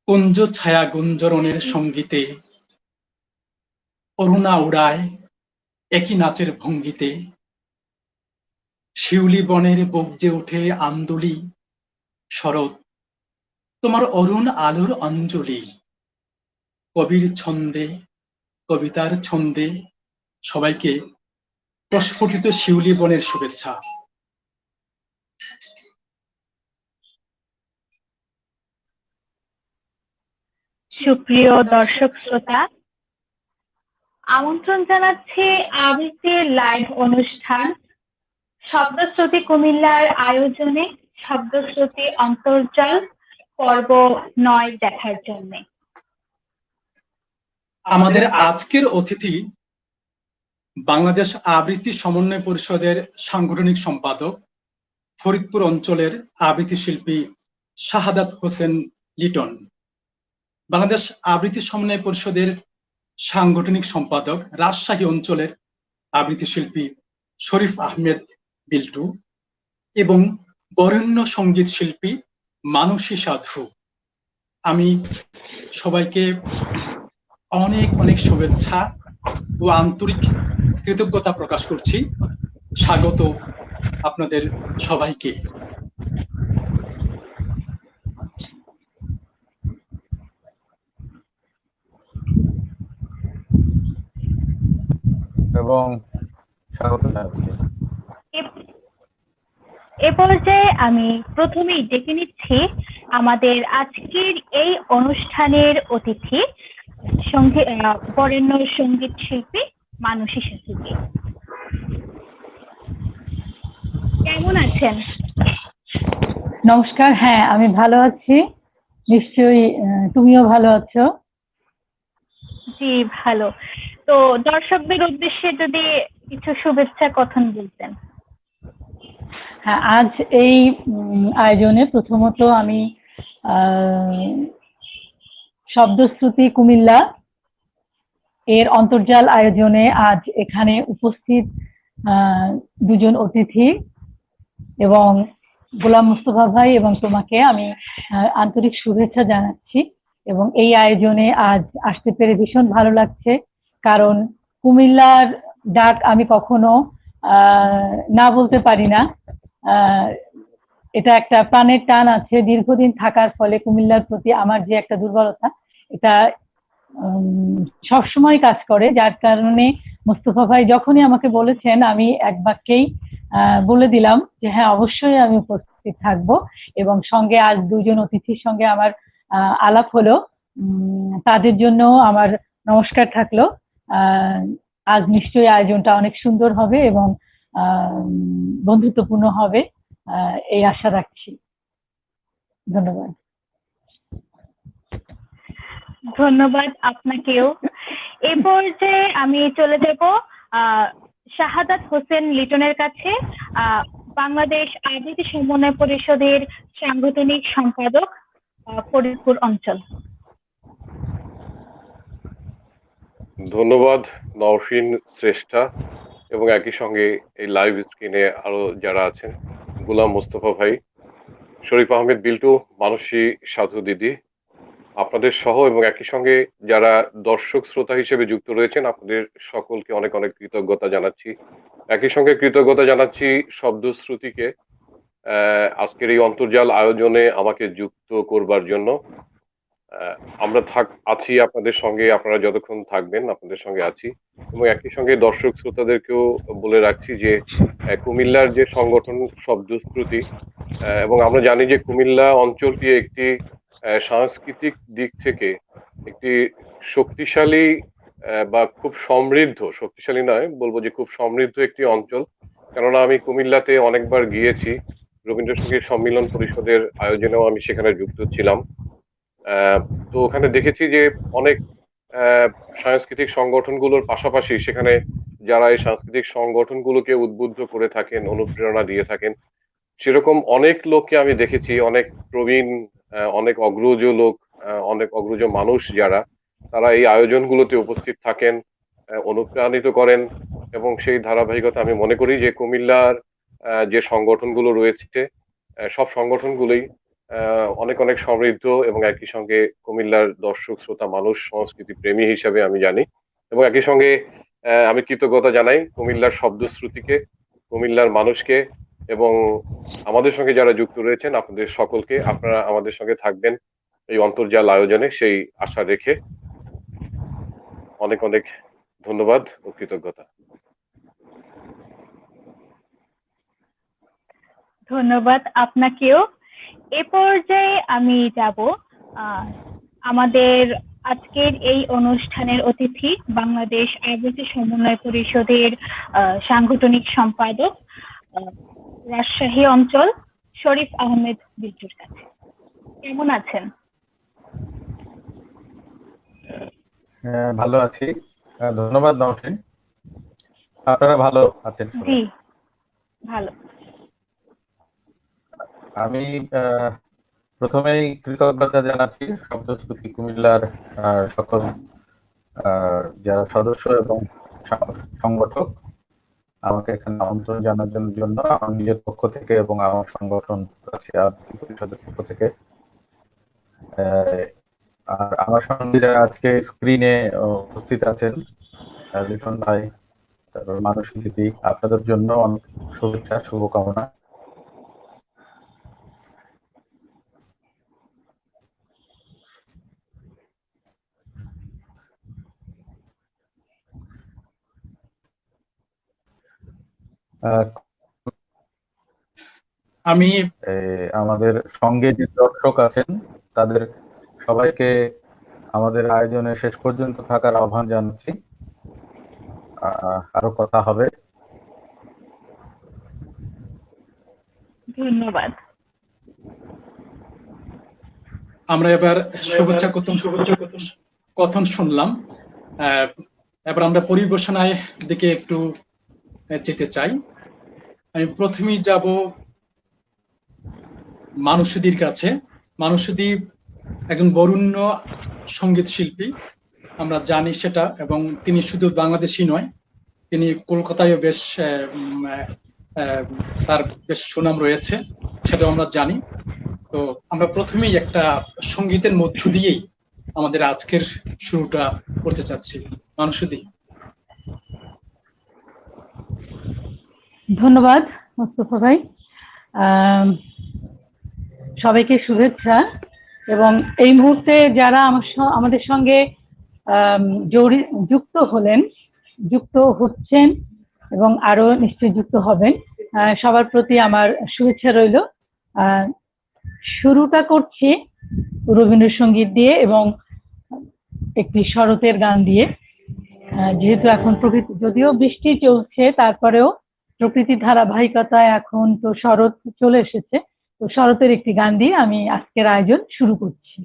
কুঞ্জ ছায়া গুঞ্জরণের সঙ্গীতে অরুণা উড়ায় একই নাচের ভঙ্গিতে। শিউলি বনের বগজে ওঠে আন্দোলি। শরৎ তোমার অরুণ আলোর অঞ্জলি। কবির ছন্দে, কবিতার ছন্দে সবাইকে প্রস্ফুটিত শিউলি বনের শুভেচ্ছা। সুপ্রিয় দর্শক শ্রোতা, আমন্ত্রণ জানাচ্ছি আবৃত্তির লাইভ অনুষ্ঠান শব্দশ্রুতি কুমিল্লার আয়োজনে শব্দশ্রুতি অন্তর্জাল পর্ব ৯ দেখার জন্য। আমাদের আজকের অতিথি বাংলাদেশ আবৃত্তি সমন্বয় পরিষদের সাংগঠনিক সম্পাদক, ফরিদপুর অঞ্চলের আবৃত্তি শিল্পী শাহাদাত হোসেন লিটন, বাংলাদেশ আবৃত্তি সমন্বয় পরিষদের সাংগঠনিক সম্পাদক, রাজশাহী অঞ্চলের আবৃত্তি শিল্পী শরীফ আহমেদ বিল্টু এবং বরেণ্য সঙ্গীত শিল্পী মানসী সাধু। আমি সবাইকে অনেক অনেক শুভেচ্ছা ও আন্তরিক কৃতজ্ঞতা প্রকাশ করছি। স্বাগত আপনাদের সবাইকে। এবং স্বাগত জানাচ্ছি। এ পর্যায়ে আমি প্রথমেই ডেকে নিচ্ছি আমাদের আজকের এই অনুষ্ঠানের অতিথি বরেণ্য সঙ্গীত শিল্পী মানসী সাধুকে। কেমন আছেন? নমস্কার। হ্যাঁ, আমি ভালো আছি, নিশ্চয়ই তুমিও ভালো আছো? জি ভালো। তো দর্শকদের উদ্দেশ্যে যদি কিছু শুভেচ্ছা কথন বলতেন। হ্যাঁ, আজ এই আয়োজনে প্রথমত আমি শব্দশ্রুতি কুমিল্লা এর অন্তর্জাল আয়োজনে আজ এখানে উপস্থিত দুজন অতিথি এবং গোলাম মুস্তফা ভাই এবং তোমাকে আমি আন্তরিক শুভেচ্ছা জানাচ্ছি। এবং এই আয়োজনে আজ আসতে পেরে ভীষণ ভালো লাগছে, কারণ কুমিল্লার ডাক আমি কখনো না বলতে পারি না। এটা একটা প্রাণের টান আছে, দীর্ঘদিন থাকার ফলে কুমিল্লার প্রতি আমার যে একটা দুর্বলতা, এটা সবসময় কাজ করে, যার কারণে মুস্তফা ভাই যখনই আমাকে বলেছেন আমি এক বাক্যেই বলে দিলাম যে হ্যাঁ, অবশ্যই আমি উপস্থিত থাকবো। এবং সঙ্গে আজ দুজন অতিথির সঙ্গে আমার আলাপ হলো, তাদের জন্য আমার নমস্কার থাকলো। আজ নিশ্চয়ই আয়োজনটা অনেক সুন্দর হবে এবং বন্ধুত্বপূর্ণ হবে, এই আশা রাখছি। ধন্যবাদ। ধন্যবাদ আপনাকেও। এ পর্যায়ে আমি চলে যাব শাহাদাত হোসেন লিটনের কাছে, বাংলাদেশ আবৃত্তি সমন্বয় পরিষদের সাংগঠনিক সম্পাদক, ফরিদপুর অঞ্চল। ধন্যবাদ নওশিন শ্রেষ্ঠা এবং একই সঙ্গে এই লাইভ স্ক্রিনে আরো যারা আছেন, গোলাম মোস্তফা ভাই, শরীফ আহমেদ বিল্টু, মানসী সাধু দিদি, আপনাদের সহ এবং একই সঙ্গে যারা দর্শক শ্রোতা হিসেবে যুক্ত রয়েছেন, আপনাদের সকলকে অনেক অনেক কৃতজ্ঞতা জানাচ্ছি। একই সঙ্গে কৃতজ্ঞতা জানাচ্ছি শব্দশ্রুতিকে আজকের এই অন্তর্জাল আয়োজনে আমাকে যুক্ত করবার জন্য। আমরা আছি আপনাদের সঙ্গে, আপনারা যতক্ষণ থাকবেন আপনাদের সঙ্গে আছি। এবং একই সঙ্গে দর্শক শ্রোতাদেরকেও বলে রাখছি যে কুমিল্লার যে সংগঠন শব্দশ্রুতি, এবং আমরা জানি যে কুমিল্লা অঞ্চলটি একটি সাংস্কৃতিক দিক থেকে একটি শক্তিশালী বা খুব সমৃদ্ধ, শক্তিশালী নয় বলবো যে খুব সমৃদ্ধ একটি অঞ্চল। কেননা আমি কুমিল্লাতে অনেকবার গিয়েছি, রবীন্দ্রসঙ্গীত সম্মিলন পরিষদের আয়োজনেও আমি সেখানে যুক্ত ছিলাম। তো ওখানে দেখেছি যে অনেক সাংস্কৃতিক সংগঠনগুলোর পাশাপাশি সেখানে যারা এই সাংস্কৃতিক সংগঠনগুলোকে উদ্বুদ্ধ করে থাকেন, অনুপ্রেরণা দিয়ে থাকেন, সেরকম অনেক লোককে আমি দেখেছি, অনেক প্রবীণ, অনেক অগ্রজ লোক, অনেক অগ্রজ মানুষ যারা, তারা এই আয়োজনগুলোতে উপস্থিত থাকেন, অনুপ্রাণিত করেন। এবং সেই ধারাবাহিকতা আমি মনে করি যে কুমিল্লার যে সংগঠনগুলো রয়েছে সব সংগঠনগুলোই অনেক অনেক সমৃদ্ধ এবং একই সঙ্গে কুমিল্লার দর্শক শ্রোতা মানুষ সংস্কৃতি প্রেমী হিসাবে আমি জানি, এবং একই সঙ্গে আমি কৃতজ্ঞতা জানাই কুমিল্লার শব্দশ্রুতিকে, কুমিল্লার মানুষকে, এবং আমাদের সঙ্গে যারা যুক্ত রয়েছেন আপনাদের সকলকে। আপনারা আমাদের সঙ্গে থাকবেন এই অন্তর্জাল আয়োজনে সেই আশা রেখে অনেক অনেক ধন্যবাদ ও কৃতজ্ঞতা। ধন্যবাদ আপনাকেও। এ পর্যায়ে আমি যাব আমাদের আজকের এই অনুষ্ঠানের অতিথি, বাংলাদেশ আবৃত্তি সমন্বয় পরিষদের সাংগঠনিক সম্পাদক রাজশাহী অঞ্চল শরীফ আহমেদ বিল্টুর কাছে। কেমন আছেন? ভালো আছি, ধন্যবাদ নওশিন। আপনারা ভালো আছেন? জি ভালো। আমি প্রথমেই কৃতজ্ঞতা জানাচ্ছি শব্দশ্রুতি কুমিল্লার সকল যারা সদস্য এবং সংগঠক আমাকে এখানে আমন্ত্রণ জানানোর জন্য আমার নিজের পক্ষ থেকে এবং আমার সংগঠন আবৃত্তি পরিষদের পক্ষ থেকে। আর আমার সঙ্গে যারা আজকে স্ক্রিনে উপস্থিত আছেন, লিটন ভাই, তারপর মানসী দিদি, আপনাদের জন্য অনেক শুভেচ্ছা, শুভকামনা। আমি আমাদের সঙ্গে যে দর্শক আছেন তাদের সবাইকে আমাদের আয়োজনে শেষ পর্যন্ত থাকার আহ্বান জানাচ্ছি। আরো কথা হবে। ধন্যবাদ। আমরা এবার শুভেচ্ছা কথন শুনলাম। এবার আমরা পরিবেশনায় দিকে একটু যেতে চাই। আমি প্রথমেই যাব মানসীদির কাছে। মানসীদি একজন বরেণ্য সঙ্গীত শিল্পী, আমরা জানি সেটা, এবং তিনি শুধু বাংলাদেশি নয়, তিনি কলকাতায় বেশ তার বেশ সুনাম রয়েছে, সেটাও আমরা জানি। তো আমরা প্রথমেই একটা সঙ্গীতের মধ্য দিয়েই আমাদের আজকের শুরুটা করতে চাচ্ছি। মানসীদি। ধন্যবাদ মোস্তফা ভাই। সবাইকে শুভেচ্ছা। এবং এই মুহূর্তে যারা আমাদের সঙ্গে যুক্ত হচ্ছেন এবং আরো নিশ্চয়ই যুক্ত হবেন, সবার প্রতি আমার শুভেচ্ছা রইল। শুরুটা করছি রবীন্দ্রসঙ্গীত দিয়ে এবং একটি শরতের গান দিয়ে। যেহেতু এখন প্রকৃতি, যদিও বৃষ্টি চলছে, তারপরেও প্রকৃতির ধারাবাহিকতায় এখন তো শরৎ চলে এসেছে, তো শরতের একটি গান দিয়ে আমি আজকের আয়োজন শুরু করছি।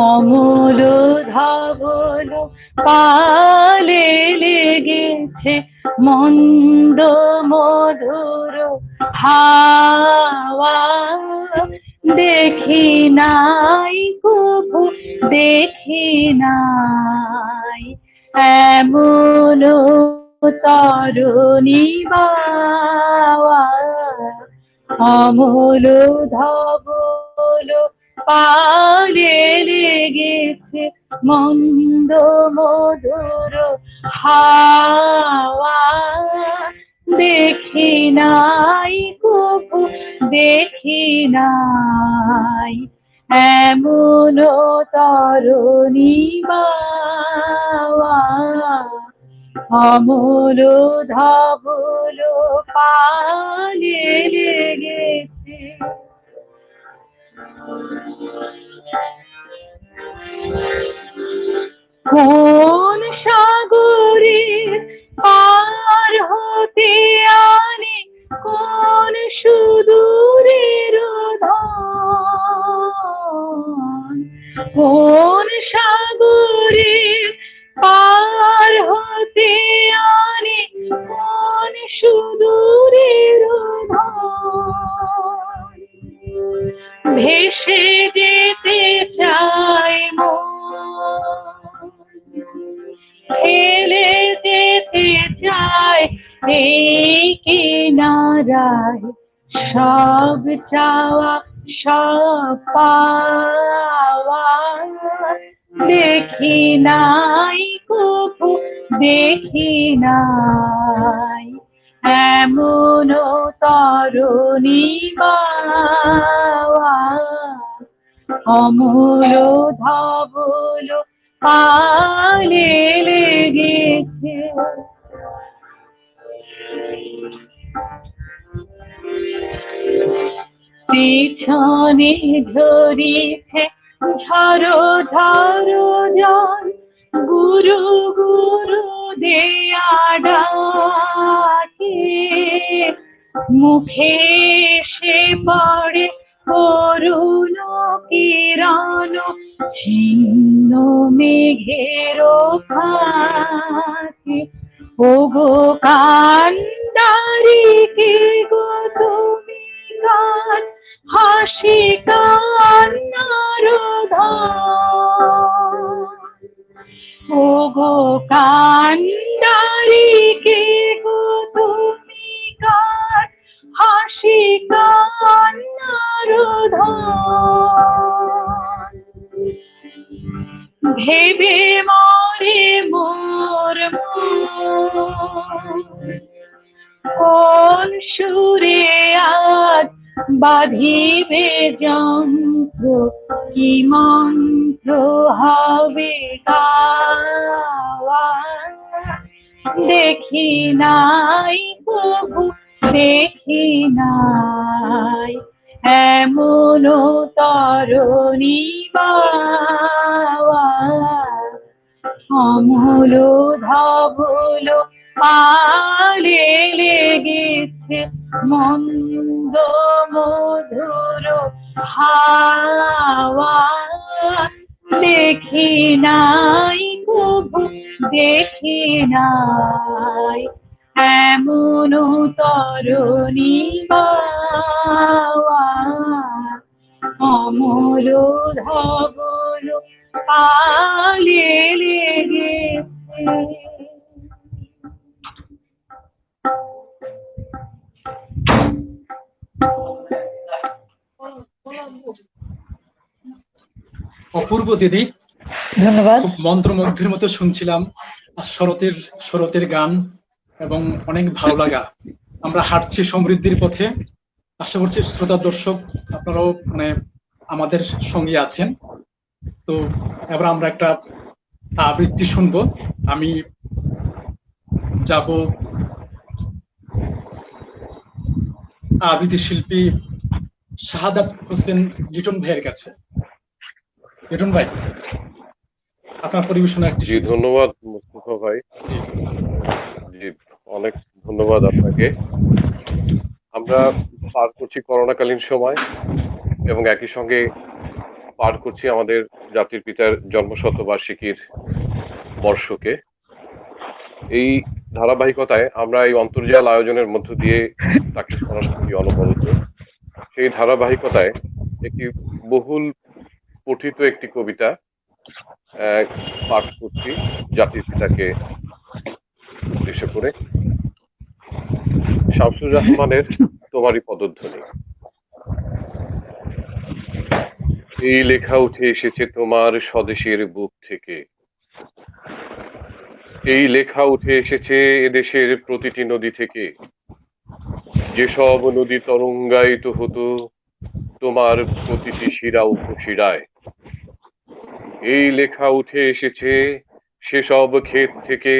অমূল ধবল পালে লেগেছে মন্দ মধুর হাওয়া, দেখি নাই কভু দেখি নাই এমন তরুণী বাওয়া। অমূল ধবল পালে লেগেছে মন্দ মধুর হাওয়া, দেখি নাই কভু দেখি নাই এমন তরুণী বাওয়া। অমূল ধবল পালে লেগেছে। কোন সাগরের পার হতে আনে কোন সুদূরের ধন, কোন সাগরের পার হতে আনে কোন সুদূরের ধন। যায় এই কিনারায়, সব চাওয়া সব পাওয়া, দেখি নাই কবু দেখি নাই এমন তরুণী বাওয়া, অমূল ধবল পালে লেগেছে। পিছনে ঝরিছে ঝরো ঝরো জল, গুরু গুরু দেয়া ডাকে, মুখে এসে পড়ে করুণ কিরণ ছিন্ন মেঘের ফাঁকে। ওগো কান্ডারি কে গো তুমি গান, হাসি কান্নার ধন। ওগো কান্ডারি কে গো তুমি গান, হাসি কান্নার ধন। ভেবে মরে মোর মন, কোন সুরে আজ বাঁধিবে যন্ত্র, কি মন্ত্র হবে গাওয়া, দেখি নাই প্রভু দেখি নাই এমন তরুণী বাওয়া, অমূল ধবল পালে লেগেছে মন্দ মধুর হাওয়া, দেখি নাই কবু দেখি নাই এমন তরুণী বাওয়া, অমূল ধবল পালে লেগেছে। অপূর্ব দিদি, ধন্যবাদ। খুব মন্ত্রমুগ্ধের মতো শুনছিলাম আর শরতের গান এবং অনেক ভালো লাগা। আমরা হাঁটছি সমৃদ্ধির পথে। আশা করছি শ্রোতা দর্শক আপনারাও মানে আমাদের সঙ্গে আছেন। তো এবার আমরা একটা আবৃত্তি শুনবো। আমি যাব আবৃত্তি শিল্পী শাহাদাত হোসেন লিটন ভাইয়ের কাছে। লিটন ভাই, আপনার পরিবেশনা একটি। জি ধন্যবাদ মুস্তফা ভাই, জি অনেক ধন্যবাদ আপনাকে। আমরা পার করছি করোনাকালীন সময় এবং একই সঙ্গে পার করছি আমাদের জাতির পিতার জন্মশতবার্ষিকীর বর্ষকে। এই ধারাবাহিকতায় আমরা এই অন্তর্জাল আয়োজনের মধ্য দিয়ে তাকে স্মরণ করি অনবরত। সেই ধারাবাহিকতায় একটি বহুল পঠিত একটি কবিতা পাঠ করছি জাতির পিতাকে উদ্দেশ্য করে। শামসুর রহমানের তোমারই পদধ্বনি। এই লেখা উঠে এসেছে তোমার স্বদেশের বুক থেকে, এই লেখা উঠে এসেছে এদেশের প্রতিটি নদী থেকে। যেসব নদী তরঙ্গায়িত হতো তোমার প্রতিটি শিরা উপশিরায়, এই লেখা উঠে এসেছে সেসব ক্ষেত থেকে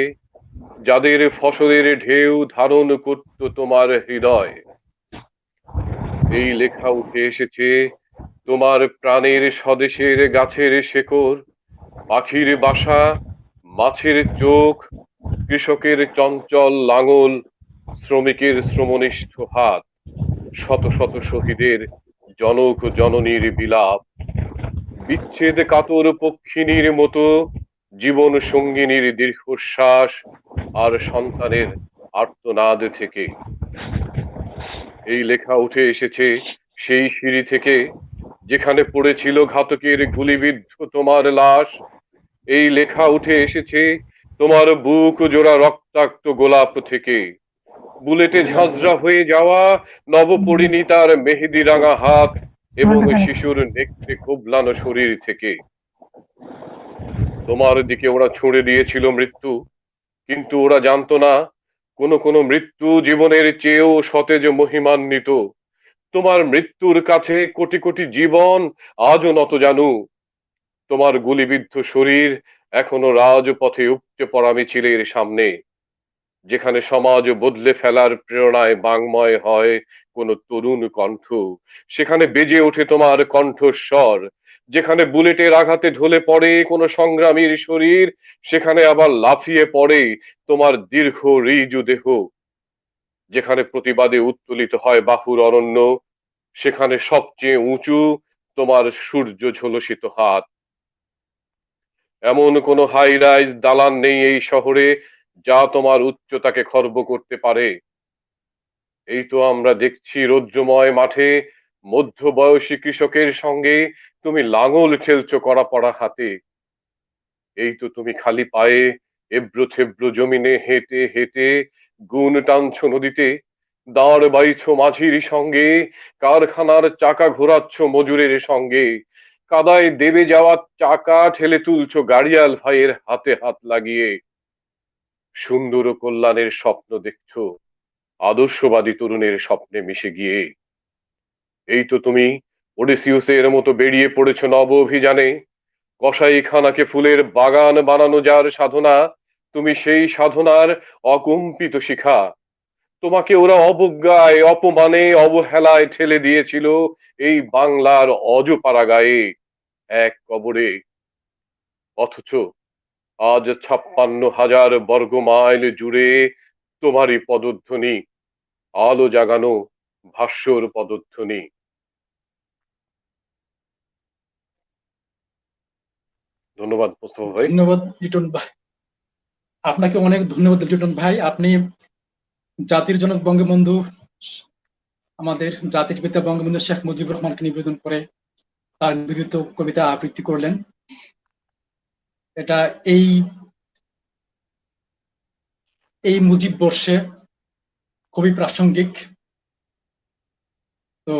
যাদের ফসলের ঢেউ ধারণ করত তোমার হৃদয়। এই লেখা উঠে এসেছে তোমার প্রাণের স্বদেশের গাছের শেকড়, পাখির বাসা, মাছের চোখ, কৃষকের চঞ্চল লাঙল, শ্রমিকের শ্রমনিষ্ঠ হাত, শত শত শহীদের জনক জননীর বিলাপ, বিচ্ছেদ কাতর পক্ষিণীর মতো জীবন সঙ্গিনীর দীর্ঘশ্বাস আর সন্তানের আর্তনাদ থেকে। এই লেখা উঠে এসেছে সেই সিঁড়ি থেকে যেখানে পড়েছিল ঘাতকের গুলিবিদ্ধ তোমার লাশ। এই লেখা উঠে এসেছে তোমার বুক জোড়া রক্তাক্ত গোলাপ থেকে, বুলেটে ঝাঁঝরা হয়ে যাওয়া নবপরিণীতার মেহেদি রাঙা হাত এবং শিশুর নেকড়ে কোবলানো শরীর থেকে। তোমার দিকে ওরা ছুঁড়ে দিয়েছিল মৃত্যু, কিন্তু ওরা জানতো না কোন কোন মৃত্যু জীবনের চেয়েও সতেজ মহিমান্বিত। তোমার মৃত্যুর কাছে কোটি কোটি জীবন আজও নত জানু। তোমার গুলিবিদ্ধ শরীর এখনো রাজপথে উপচে পড়া মিছিলের সামনে, যেখানে সমাজ বদলে ফেলার প্রেরণায় বাংময় হয় কোন তরুণ কণ্ঠ, সেখানে বেজে ওঠে তোমার কণ্ঠস্বর। যেখানে বুলেটের আঘাতে ঢলে পড়ে কোন সংগ্রামীর শরীর, সেখানে আবার লাফিয়ে পড়ে তোমার দীর্ঘ ঋজু দেহ। যেখানে প্রতিবাদে উত্তোলিত হয় বাহুর অরণ্য, সেখানে সবচেয়ে উঁচু তোমার সূর্য ঝলসিত হাত। এমন কোন হাই রাইজ দালান নেই এই শহরে যা তোমার উচ্চতাকে খর্ব করতে পারে। এই তো আমরা দেখছি রৌদ্রময় মাঠে মধ্যবয়সী কৃষকের সঙ্গে তুমি লাঙল ঠেলছো কড়া পড়া হাতে। এই তো তুমি খালি পায়ে এব্রো থেব্রো জমিনে হেঁটে হেঁটে গুণ টানছো নদীতে, দাঁড় বাইছো মাঝির সঙ্গে, কারখানার চাকা ঘোরাচ্ছ মজুরের সঙ্গে, কাদায় দেবে যাওয়া চাকা ঠেলে তুলছো গাড়িয়াল ভাইয়ের হাতে হাত লাগিয়ে। সুন্দর ও কল্যাণের স্বপ্ন দেখছো আদর্শবাদী তরুণের স্বপ্নে মিশে গিয়ে। এই তো তুমি ওডেসিউসের মতো বেরিয়ে পড়েছো নব অভিযানে, কসাইখানাকে ফুলের বাগান বানানো যার সাধনা, তুমি সেই সাধনার অকম্পিত শিখা। তোমাকে ওরা অবজ্ঞায় অপমানে অবহেলায় ঠেলে দিয়েছিল এই বাংলার অজপাড়া এক কবরে। অথচ আজ 56,000 বর্গ মাইল জুড়ে তোমারই পদধ্বনি, আলো জাগানো ভাস্বর পদধ্বনি। ধন্যবাদ মোস্তফা ভাই। ধন্যবাদ লিটন ভাই, আপনাকে অনেক ধন্যবাদ লিটন ভাই। আপনি জাতির জনক বঙ্গবন্ধু, আমাদের জাতির পিতা বঙ্গবন্ধু শেখ মুজিবুর রহমানকে নিবেদন করে তার নিবেদিত কবিতা আবৃত্তি করলেন। এটা এই এই মুজিব বর্ষে খুবই প্রাসঙ্গিক। তো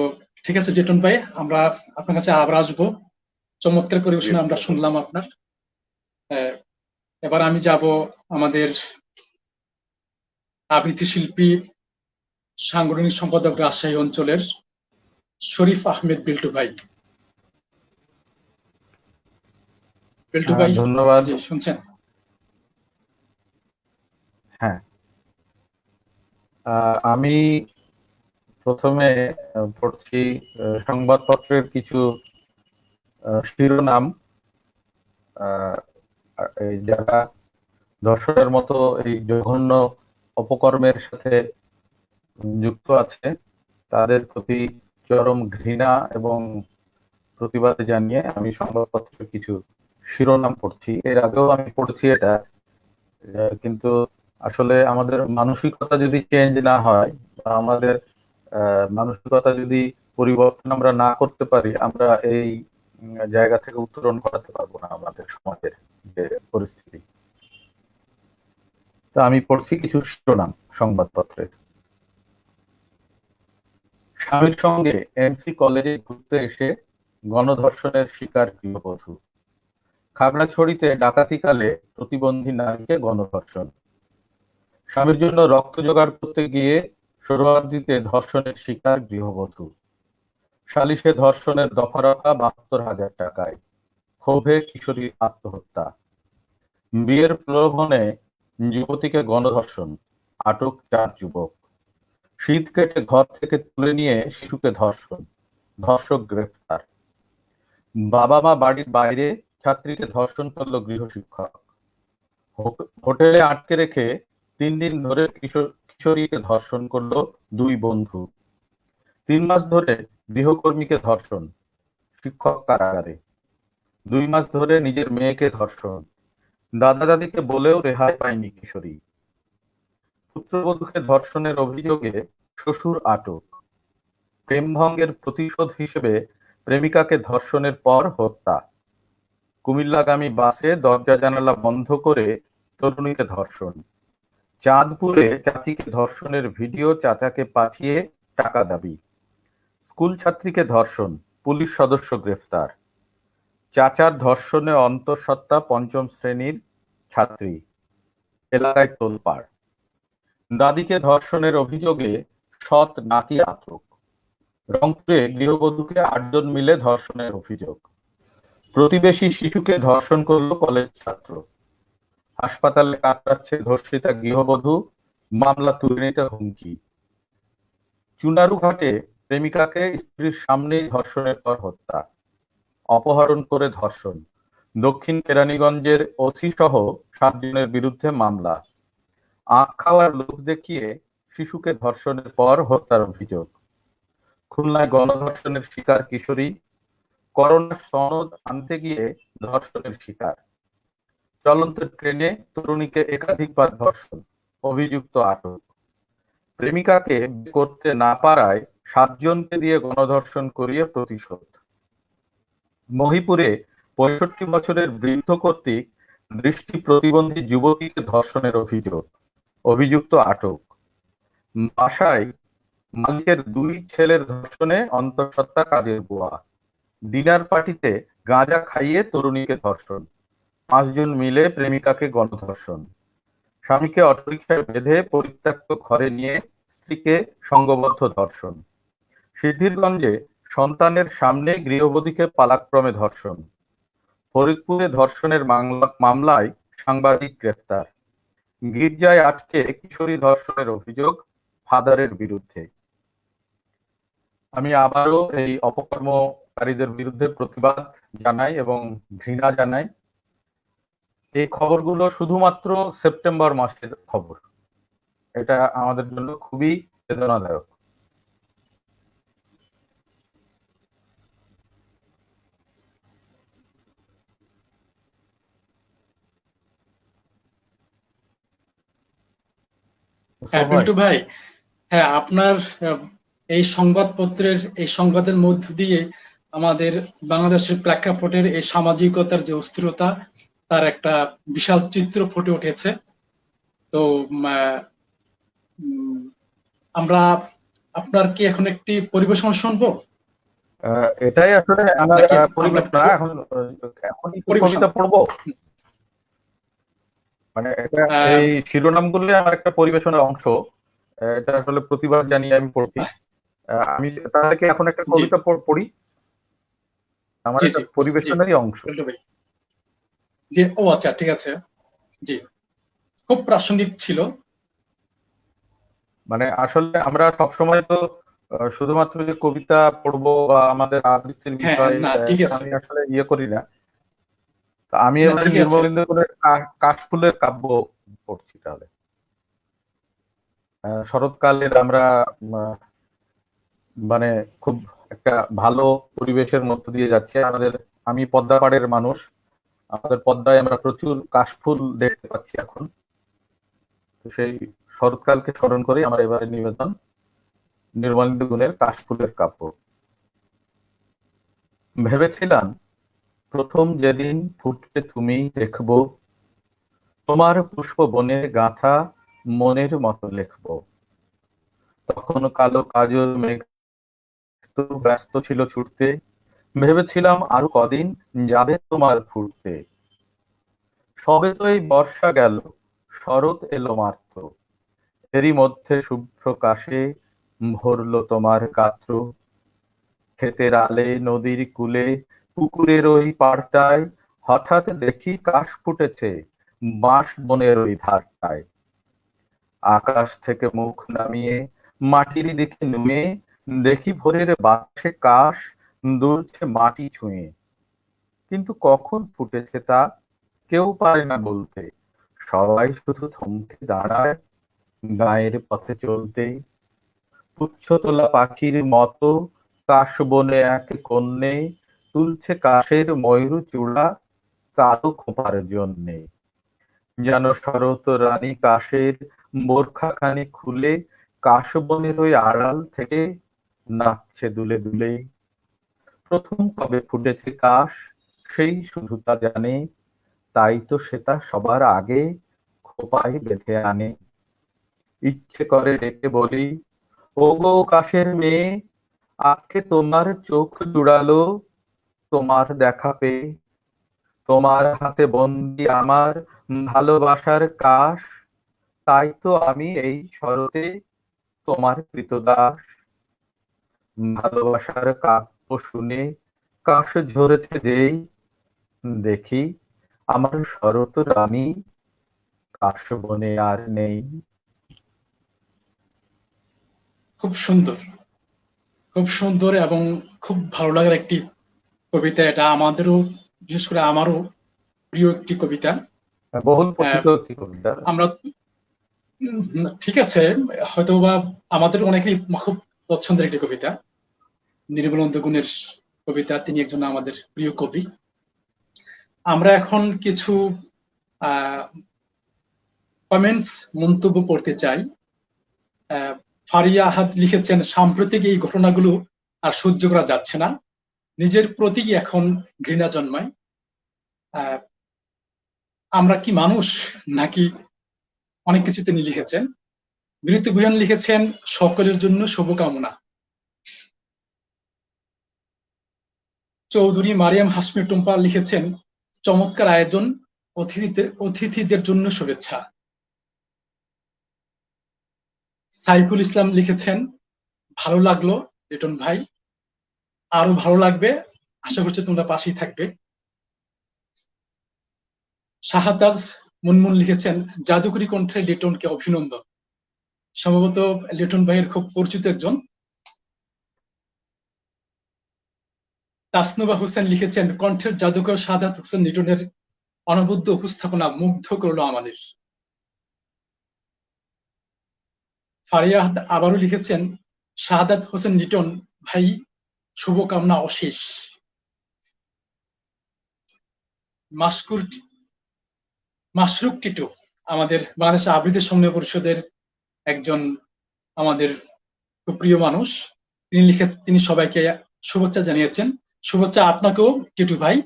ঠিক আছে লিটন ভাই, আমরা আপনার কাছে আবার আসবো। চমৎকার পরিবেশনা আমরা শুনলাম আপনার। এবার আমি যাব আমাদের আবৃত্তি শিল্পী, সাংগঠনিক সম্পাদক রাজশাহী অঞ্চলের শরীফ আহমেদ বিল্টু ভাই। বিল্টু ভাই, ধন্যবাদ। জি শুনছেন? হ্যাঁ, আমি প্রথমে পড়ছি সংবাদপত্রের কিছু শিরোনাম। যারা ধর্ষণের মতো এই জঘন্য অপকর্মের সাথে যুক্ত আছে তাদের প্রতি চরম ঘৃণা এবং প্রতিবাদ জানিয়ে আমি সংবাদপত্রের কিছু শিরোনাম পড়ছি। এর আগেও আমি পড়ছি এটা, কিন্তু আসলে আমাদের মানসিকতা যদি চেঞ্জ না হয় বা আমাদের মানসিকতা যদি পরিবর্তন আমরা না করতে পারি, আমরা এই জায়গা থেকে উত্তরণ করাতে পারবো না আমাদের সমাজের যে পরিস্থিতি। তো আমি পড়ছি কিছু শিরোনাম সংবাদপত্রের। স্বামীর সঙ্গে এমসি কলেজে ঘুরতে এসে গণধর্ষণের শিকার গৃহবধূ। খাগড়াছড়িতে ডাকাতিকালে প্রতিবন্ধী নারীকে গণধর্ষণ। স্বামীর জন্য রক্ত জোগাড় করতে গিয়ে সোহরাওয়ার্দীতে ধর্ষণের শিকার গৃহবধূ। সালিশে ধর্ষণের দফা রফা ৭২,০০০ টাকায়। ক্ষোভে কিশোরীর আত্মহত্যা। বিয়ের প্রলোভনে যুবতীকে গণধর্ষণ, আটক ৪ যুবক। শীত কেটে ঘর থেকে তুলে নিয়ে শিশুকে ধর্ষণ, ধর্ষক গ্রেফতার। বাবা মা বাড়ির বাইরে, ছাত্রীকে ধর্ষণ করল গৃহশিক্ষক। হোটেলে আটকে রেখে ৩ দিন ধরে কিশোরীকে ধর্ষণ করল ২ বন্ধু। ৩ মাস ধরে গৃহকর্মীকে ধর্ষণ, শিক্ষক কারাগারে। ২ মাস ধরে নিজের মেয়েকে ধর্ষণ, দাদা দাদিকে বলেও রেহাই পায়নি কিশোরী। পুত্রবধূকে ধর্ষণের অভিযোগে শ্বশুর আটক। প্রেমভঙ্গের প্রতিশোধ হিসেবে প্রেমিকাকে ধর্ষণের পর হত্যা। কুমিল্লাগামী বাসে দরজা জানালা বন্ধ করে তরুণীকে ধর্ষণ। চাঁদপুরে চাচিকে ধর্ষণের ভিডিও চাচাকে পাঠিয়ে টাকা দাবি। স্কুল ছাত্রীকে ধর্ষণ, পুলিশ সদস্য গ্রেফতার। চাচার ধর্ষণে অন্তঃসত্ত্বা পঞ্চম শ্রেণীর ছাত্রী, এলাকায় তোলপাড়। দাদিকে ধর্ষণের অভিযোগে সৎ নাতি আটক। রংপুরে গৃহবধূকে ৮ জন মিলে ধর্ষণের অভিযোগ। প্রতিবেশী শিশুকে ধর্ষণ করল কলেজ ছাত্র। হাসপাতালে কাতরাচ্ছে ধর্ষিতা গৃহবধূ, মামলা তুলে নিতে হুমকি। চুনারুঘাটে প্রেমিকাকে স্ত্রীর সামনেই ধর্ষণের পর হত্যা। অপহরণ করে ধর্ষণ। দক্ষিণ কেরানীগঞ্জের ওসি সহ ৭ জনের বিরুদ্ধে মামলা। আখ খাওয়ার লোভ দেখিয়ে শিশুকে ধর্ষণের পর হত্যার অভিযোগ। খুলনায় গণধর্ষণের শিকার কিশোরী, করোনার সনদ আনতে গিয়ে ধর্ষণের শিকার। চলন্ত ট্রেনে তরুণীকে একাধিকবার ধর্ষণ, অভিযুক্ত আটক। প্রেমিকাকে বিয়ে করতে না পারায় ৭ জনকে দিয়ে গণধর্ষণ করিয়ে প্রতিশোধ। মহিপুরে ৬৫ বছরের বৃদ্ধ কর্তৃক দৃষ্টি প্রতিবন্ধী যুবতীকে ধর্ষণের অভিযোগ, অভিযুক্ত আটক। বাসায় মালিকের ২ ছেলের ধর্ষণে অন্তঃসত্ত্বা কাজের বুয়া। ডিনার পার্টিতে গাঁজা খাইয়ে তরুণীকে ধর্ষণ। ৫ জন মিলে প্রেমিকাকে গণধর্ষণ। স্বামীকে অটোরিকশায় বেঁধে পরিত্যক্ত ঘরে নিয়ে স্ত্রীকে সংঘবদ্ধ ধর্ষণ। সিদ্ধিরগঞ্জে সন্তানের সামনে গৃহবধূকে পালাক্রমে ধর্ষণ। ফরিদপুরে ধর্ষণের মামলায় সাংবাদিক গ্রেফতার। গির্জায় আটকে কিশোরী ধর্ষণের অভিযোগ ফাদারের বিরুদ্ধে। আমি আবারও এই অপকর্মকারীদের বিরুদ্ধে প্রতিবাদ জানাই এবং ঘৃণা জানাই। এই খবরগুলো শুধুমাত্র সেপ্টেম্বর মাসের খবর। এটা আমাদের জন্য খুবই বেদনাদায়ক। হ্যাঁ বিল্টু ভাই, হ্যাঁ আপনার এই সংবাদপত্রের এই সংবাদের মধ্য দিয়ে আমাদের বাংলাদেশের প্রেক্ষাপটের এই সামাজিকতার যে অস্থিরতা তার একটা বিশাল চিত্র ফুটে উঠেছে। তো আমরা আপনার কি এখন একটি পরিবেশনা শুনবো? এটাই আসলে আমার নাকি পরিবেশনা। এখন কবিতা পড়বো, মানে এটা এই শিরোনামগুলো আমার একটা পরিবেশনার অংশ। এটা আসলে প্রতিবাদ জানিয়ে আমি পড়ছি। আমি তাহলে কি এখন একটা কবিতা পড়ি? আমার একটা পরিবেশনারই অংশ। জি, ও আচ্ছা, ঠিক আছে। জি, খুব প্রাসঙ্গিক ছিল। মানে আসলে আমরা সবসময় তো শুধুমাত্র যে কবিতা পড়বো বা আমাদের আবৃত্তির বিষয়ে আমি আসলে ইয়ে করি না। আমি এবারে নির্মলেন্দু গুণের কাশফুলের কাব্য পড়ছি। তাহলে শরৎকালের আমরা মানে খুব একটা ভালো পরিবেশের মধ্য দিয়ে যাচ্ছে আমাদের। আমি পদ্মাপাড়ের মানুষ, আমাদের পদ্মায় আমরা প্রচুর কাশফুল দেখতে পাচ্ছি এখন। তো সেই শরৎকালকে স্মরণ করে আমার এবারে নিবেদন নির্মলেন্দু গুণের কাশফুলের কাব্য। ভেবেছিলাম প্রথম যেদিন ফুটবে তুমি দেখব, তোমার পুষ্প বনের গাঁথা মনের মতো লিখব। তখন কালো কাজল মেঘ ব্যস্ত ছিল ছুটতে, ভেবেছিলাম আরো কদিন যাবে তোমার ফুটতে। সবে তো এই বর্ষা গেল, শরৎ এলো মাত্র, এরই মধ্যে শুভ্র কাশে ভরল তোমার গাত্র। ক্ষেতের আলে, নদীর কূলে, পুকুরের ওই পাড়টায় হঠাৎ দেখি কাশ ফুটেছে বাঁশ বনের ওই ধারটায়। আকাশ থেকে মুখ নামিয়ে মাটির দিকে নুয়ে দেখি ভোরের বাতাসে কাশ দুলছে মাটি ছুঁয়ে। কিন্তু কখন ফুটেছে তা কেউ পারে না বলতে, সবাই শুধু থমকে দাঁড়ায় গায়ের পথে চলতে। পুচ্ছ তোলা পাখির মতো কাশ বনে এক কন্যে তুলছে কাশের ময়ূর চূড়া কালো খোঁপার জন্যে। যেন শরৎ রানী কাশের বোরখাখানি খুলে কাশবনের ওই আড়াল থেকে নাচছে দুলে দুলে। প্রথম কবে ফুটেছে কাশ সেই শুধু তা জানে, তাই তো সেটা সবার আগে খোপায় বেঁধে আনে। ইচ্ছে করে ডেকে বলি, ওগো কাশের মেয়ে, আজকে তোমার চোখ জুড়ালো তোমার দেখা পেয়ে। তোমার হাতে বন্দি আমার ভালোবাসার কাশ, তাই তো আমি এই শরতে তোমার কৃতদাস। ভালোবাসার কাব্য শুনে কাশ ঝরেছে যেই, দেখি আমার শরৎ রানী কাশ বনে আর নেই। খুব সুন্দর, খুব সুন্দর এবং খুব ভালো লাগার একটি কবিতা। এটা আমাদেরও, বিশেষ করে আমারও প্রিয় একটি কবিতা। বহুল আহ, পঠিত একটি কবিতা। আমরা ঠিক আছে, হয়তো বা আমাদের অনেকেরই খুব পছন্দের একটি কবিতা, নির্মলেন্দু গুণের কবিতা। তিনি একজন আমাদের প্রিয় কবি। আমরা এখন কিছু কমেন্টস, মন্তব্য পড়তে চাই। ফারিয়া আহাদ লিখেছেন, সাম্প্রতিক এই ঘটনাগুলো আর সহ্য করা যাচ্ছে না, নিজের প্রতি এখন ঘৃণা জন্মায়। আমরা কি মানুষ নাকি, অনেক কিছু তিনি লিখেছেন। বিরতি ভুয়ান লিখেছেন, সকলের জন্য শুভকামনা। চৌধুরী মারিয়াম হাসমি টুম্পা লিখেছেন, চমৎকার আয়োজন, অতিথিদের জন্য শুভেচ্ছা। সাইফুল ইসলাম লিখেছেন, ভালো লাগলো লিটন ভাই, আরো ভালো লাগবে, আশা করছি তোমরা পাশেই থাকবে। শাহাদাজ মুনমুন লিখেছেন, জাদুকরী কণ্ঠে লিটনকে অভিনন্দন। সম্ভবত লিটন ভাইয়ের খুব পরিচিত একজন। তাসনুবা হোসেন লিখেছেন, কণ্ঠের জাদুকর শাহাদাত হোসেন লিটনের অনবদ্য উপস্থাপনা মুগ্ধ করলো আমাদের। ফারিয়া আবারও লিখেছেন, শাহাদাত হোসেন লিটন ভাই, শুভকামনা অশেষ। মাশরুক টিটু, আমাদের বাংলাদেশ আবৃত্তি সমন্বয় পরিষদের একজন আমাদের খুব প্রিয় মানুষ, তিনি সবাইকে শুভেচ্ছা জানিয়েছেন। শুভেচ্ছা আপনাকেও টিটু ভাই।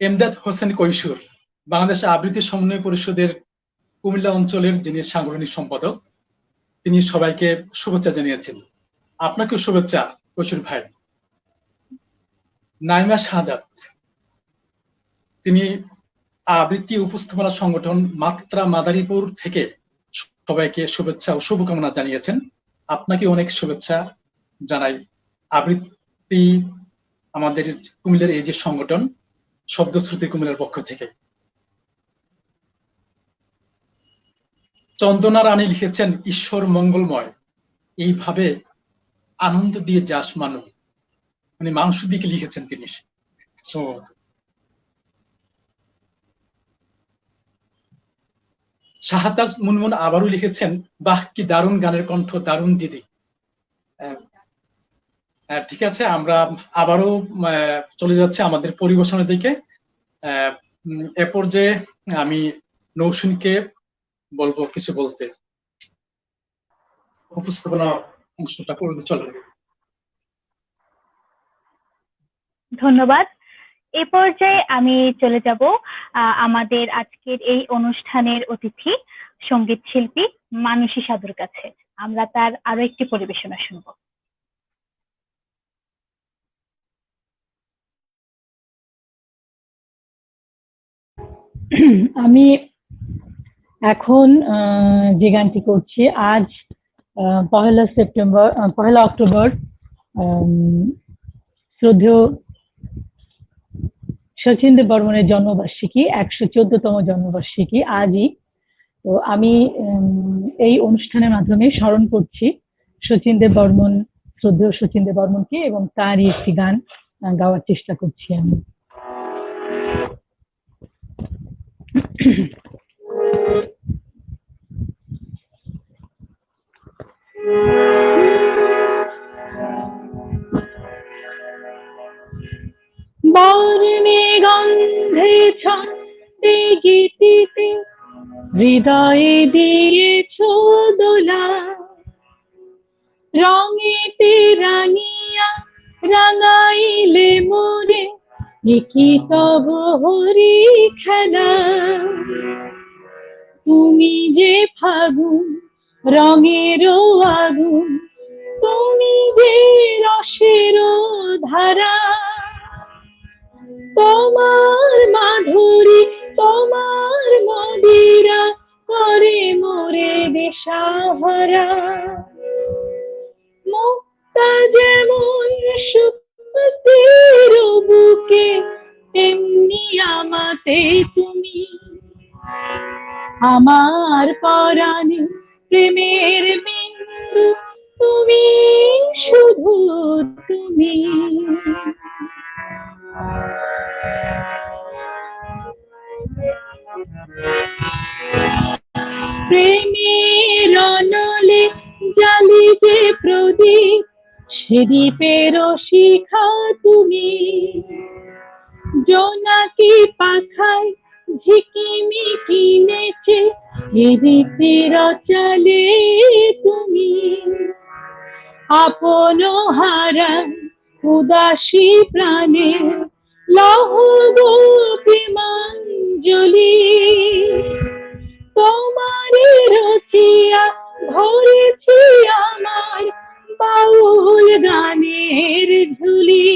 এমদাদ হোসেন কৈশোর, বাংলাদেশ আবৃত্তি সমন্বয় পরিষদের কুমিল্লা অঞ্চলের যিনি সাংগঠনিক সম্পাদক, তিনি সবাইকে শুভেচ্ছা জানিয়েছেন। আপনাকেও শুভেচ্ছা কৈশোর ভাই। নাইমা শাহাদাত, তিনি আবৃত্তি উপস্থাপনা সংগঠন মাত্রা মাদারীপুর থেকে সবাইকে শুভেচ্ছা ও শুভকামনা জানিয়েছেন। আপনাকে অনেক শুভেচ্ছা জানাই। আবৃত্তি আমাদের কুমিল্লার এই যে সংগঠন, শব্দশ্রুতি কুমিল্লার পক্ষ থেকে। চন্দনা রানী লিখেছেন, ঈশ্বর মঙ্গলময়, এইভাবে আনন্দ দিয়ে যাস মানুষ, মানে মানুষের দিকে লিখেছেন তিনি। শাহাদাজ মুনমুন আবারও লিখেছেন, বাহ কি দারুণ গানের কণ্ঠ, দারুণ দিদি। ঠিক আছে, আমরা আবারও চলে যাচ্ছে আমাদের পরিবেশনের দিকে। এ পর্যায়ে আমি নৌসিনকে বলবো কিছু বলতে। উপস্থাপনা অংশটা করবে, চলো। ধন্যবাদ। এ পর্যায়ে আমি চলে যাব আমাদের আজকের এই অনুষ্ঠানের অতিথি সঙ্গীত শিল্পী মানসী সাধুর কাছে। আমরা তার আরো একটি পরিবেশনা শুনব। আমি এখন যে গানটি করছি, আজ 1 অক্টোবর শ্রদ্ধেয় শচীন দেব বর্মনের জন্মবার্ষিকী, 114তম জন্মবার্ষিকী আজই। তো আমি এই অনুষ্ঠানের মাধ্যমে স্মরণ করছি শচীন দেব বর্মন, শ্রদ্ধেয় শচীন দেব বর্মনকে, এবং তারই একটি গান গাওয়ার চেষ্টা করছি আমি। বর্ণে গন্ধে ছন্দে গীতিতে হৃদয়ে দিয়েছ দোলা, রঙেতে রাঙিয়া রাঙাইলে মোরে কি তব হরি খেলা, তুমি যে ফাগুন রঙের আগুন, তুমি যে রসের ধারা, তোমার মাধুরী তোমার মদিরা করে মোরে দিশাহারা। মুক্তা যেমন সুপ্তির বুকে, তেমনি আমাতে তুমি, আমার পরাণে প্রেমের বিন্দু, তুমি শুধু তুমি। প্রেমের অনলে জালি যে প্রদীপ, সে দ্বীপের শিখা তুমি। জোনাকি পাখায় ঝিকিমিকি নেচে এদিকের চলে তুমি। আপন হারা উদাসী প্রাণে লহ গো প্রেমাঞ্জলি, তোমারে রচিয়া ভরেছি আমার বাউল গানের ঝুলি।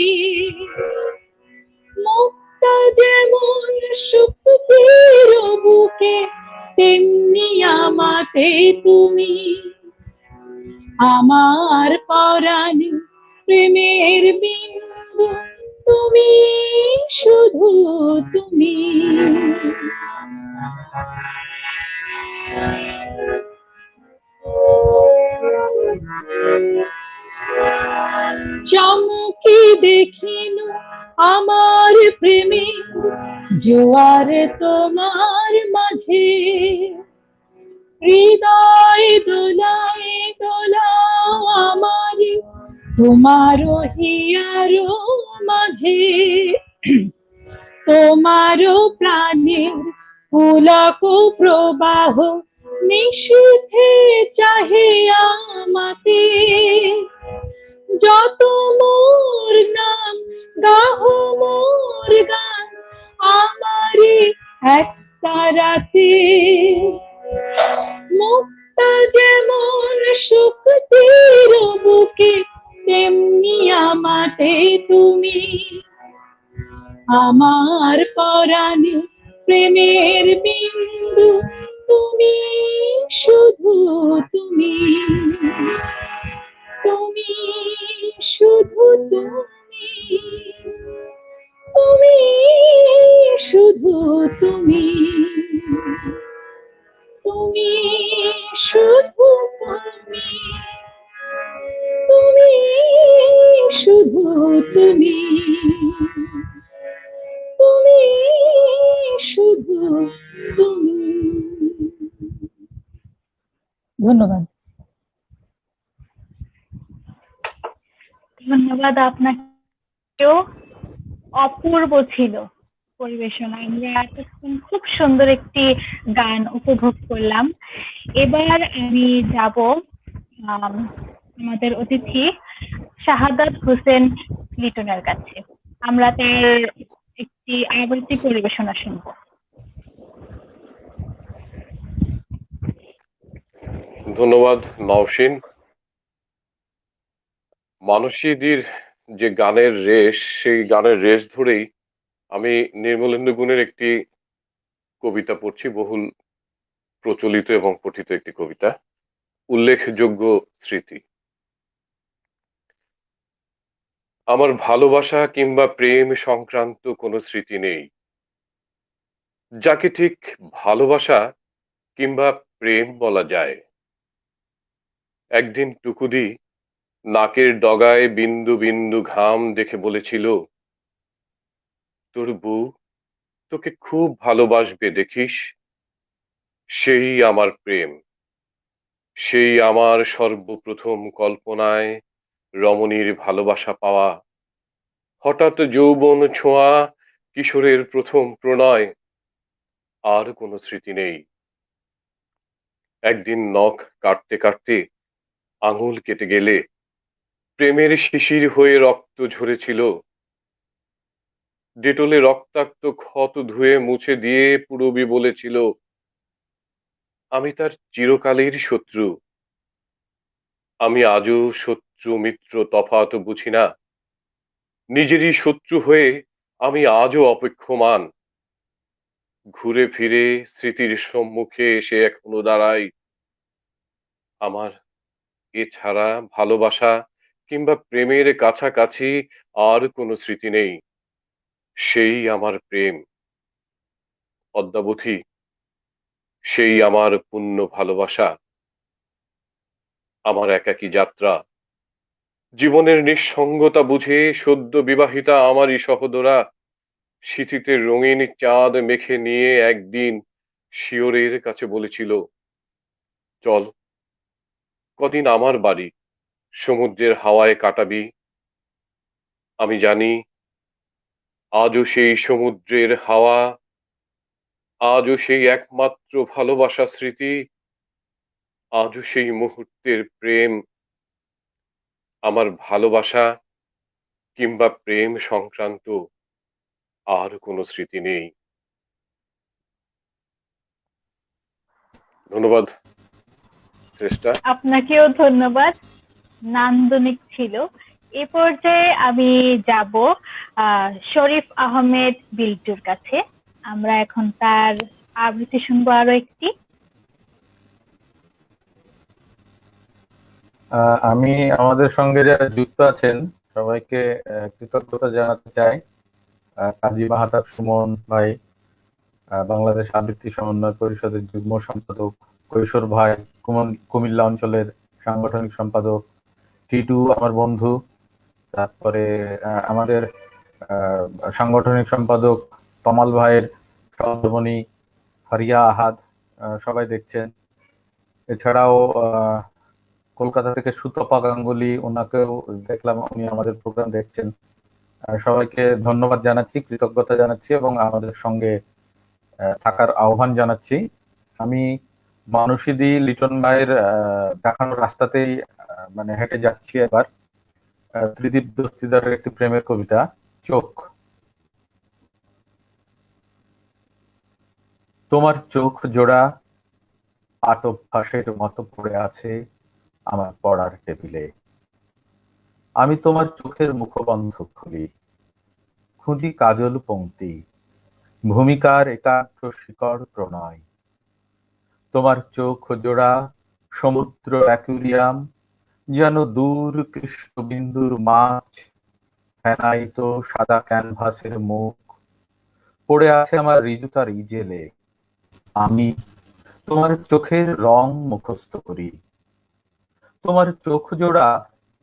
মুক্তা যেমন সুপ্তির বুকে, তেমনি আমাতে তুমি, আমার পরাণে প্রেমের বিন্দু, তুমি শুধু তুমি। চমকি দেখিন আমার প্রেমে জোয়ার তোমার মাঝে, হৃদয় দোলায় দোলাও আমার তোমার হিয়ার মাঝে। তোমার প্রাণের পুলক প্রবাহ নিশীথে চাহে আমাতে, যত মোর নাম গাহ মোর গান আমারে এক তারাতে। মুক্তা যেমন সুখতির বুকে, তেমনি আমাতে তুমি, আমার পরাণে প্রেমের বিন্দু, তুমি শুধু তুমি। তুমি শুধু তুমি, তুমি শুধু তুমি, তুমি শুধু তুমি, তুমি শুধু তুমি, তুমি শুধু তুমি। ধন্যবাদ। ধন্যবাদ আপনাকেও। অপূর্ব ছিল পরিবেশনা। আমরা এতক্ষণ খুব সুন্দর একটি গান উপভোগ করলাম। এবার আমি যাব আমাদের অতিথি শাহাদাত হোসেন লিটনের কাছে। আমরা তার একটি আবৃত্তি পরিবেশনা শুনবো। ধন্যবাদ নওশিন। মানসীদির যে গানের রেশ, সেই গানের রেশ ধরেই আমি নির্মলেন্দু গুণের একটি কবিতা পড়ছি, বহুল প্রচলিত এবং পঠিত একটি কবিতা, উল্লেখযোগ্য স্মৃতি। আমার ভালোবাসা কিংবা প্রেম সংক্রান্ত কোনো স্মৃতি নেই, যাকে ঠিক ভালোবাসা কিংবা প্রেম বলা যায়। একদিন টুকুদি নাকের ডগায় বিন্দু বিন্দু ঘাম দেখে বলেছিল, তোর বউ তোকে খুব ভালোবাসবে দেখিস। সেই আমার প্রেম, সেই আমার সর্বপ্রথম কল্পনায় রমণীর ভালোবাসা পাওয়া। হঠাৎ যৌবন ছোঁয়া, কিশোরের প্রথম প্রণয়, আর কোনো স্মৃতি নেই। একদিন নখ কাটতে কাটতে আঙুল কেটে গেলে প্রেমের শিশির হয়ে রক্ত ঝরেছিল। ডেটলে রক্তাক্ত ক্ষত ধুয়ে মুছে দিয়ে পূরবী বলেছিল, আমি তার চিরকালের শত্রু। আমি আজও শত্রু মিত্র তফাৎ বুঝি না। নিজেরই শত্রু হয়ে আমি আজও অপেক্ষমান। ঘুরে ফিরে স্মৃতির সম্মুখে এসে এখনো দাঁড়াই। আমার এছাড়া ভালোবাসা কিংবা প্রেমের কাছাকাছি আর কোনো স্মৃতি নেই। সেই আমার প্রেম, পদ্মাবতী, সেই আমার পূর্ণ ভালোবাসা, আমার একাকী যাত্রা। জীবনের নিঃসঙ্গতা বুঝে সদ্য বিবাহিতা আমারই সহোদরা শীতিতে রঙিন চাঁদ মেখে নিয়ে একদিন শিয়রের কাছে বলেছিল, চল কদিন আমার বাড়ি সমুদ্রের হাওয়ায় কাটাবি। আমি জানি আজও সেই সমুদ্রের হাওয়া, আজও সেই একমাত্র ভালোবাসা স্মৃতি, আজও সেই মুহূর্তের প্রেম। আমার ভালোবাসা কিংবা প্রেম সংক্রান্ত আর কোনো স্মৃতি নেই। ধন্যবাদ শ্রেষ্ঠা। আপনাকেও ধন্যবাদ, নান্দনিক ছিল। এ পর্যায়ে আমি যাব শরীফ আহমেদ বিল্টুর কাছে। আমরা এখন তার আবৃত্তি শুনবো আরো একটি। আমি আমাদের সঙ্গে যারা যুক্ত আছেন সবাইকে কৃতজ্ঞতা জানাতে চাই। কাজী মাহাতাব সুমন ভাই, বাংলাদেশ আবৃত্তি সমন্বয় পরিষদের যুগ্ম সম্পাদক, কৈশোর ভাই কুমিল্লা অঞ্চলের সাংগঠনিক সম্পাদক, টিটু আমার বন্ধু, তারপরে আমাদের সাংগঠনিক সম্পাদক তমাল ভাইয়ের সহধর্মিণী ফারিয়া আহাদ, সবাই দেখছেন। এছাড়াও কলকাতা থেকে সুতপা গাঙ্গুলি, ওনাকেও দেখলাম, উনি আমাদের প্রোগ্রাম দেখছেন। সবাইকে ধন্যবাদ জানাচ্ছি, কৃতজ্ঞতা জানাচ্ছি এবং আমাদের সঙ্গে থাকার আহ্বান জানাচ্ছি। আমি মানসীদি লিটন ভাইয়ের দেখানো রাস্তাতেই মানে হেঁটে যাচ্ছি এবার। ত্রিদীপ দস্তিদারের একটি প্রেমের কবিতা, চোখ। তোমার চোখ জোড়া আতপভাসের মতো পড়ে আছে আমার পড়ার টেবিলে। আমি তোমার চোখের মুখবন্ধ খুলি, খুঁজি কাজল পংক্তি, ভূমিকার একাগ্র শিকড় প্রণয়। তোমার চোখ জোড়া সমুদ্র অ্যাকুরিয়াম, যেন দূর কৃষ্ণবিন্দুর মাছ, ফেনাইত সাদা ক্যানভাসের মুখ পড়ে আছে আমার ঋজুতার ইজেলে। আমি তোমার চোখের রং মুখস্থ করি। তোমার চোখ জোড়া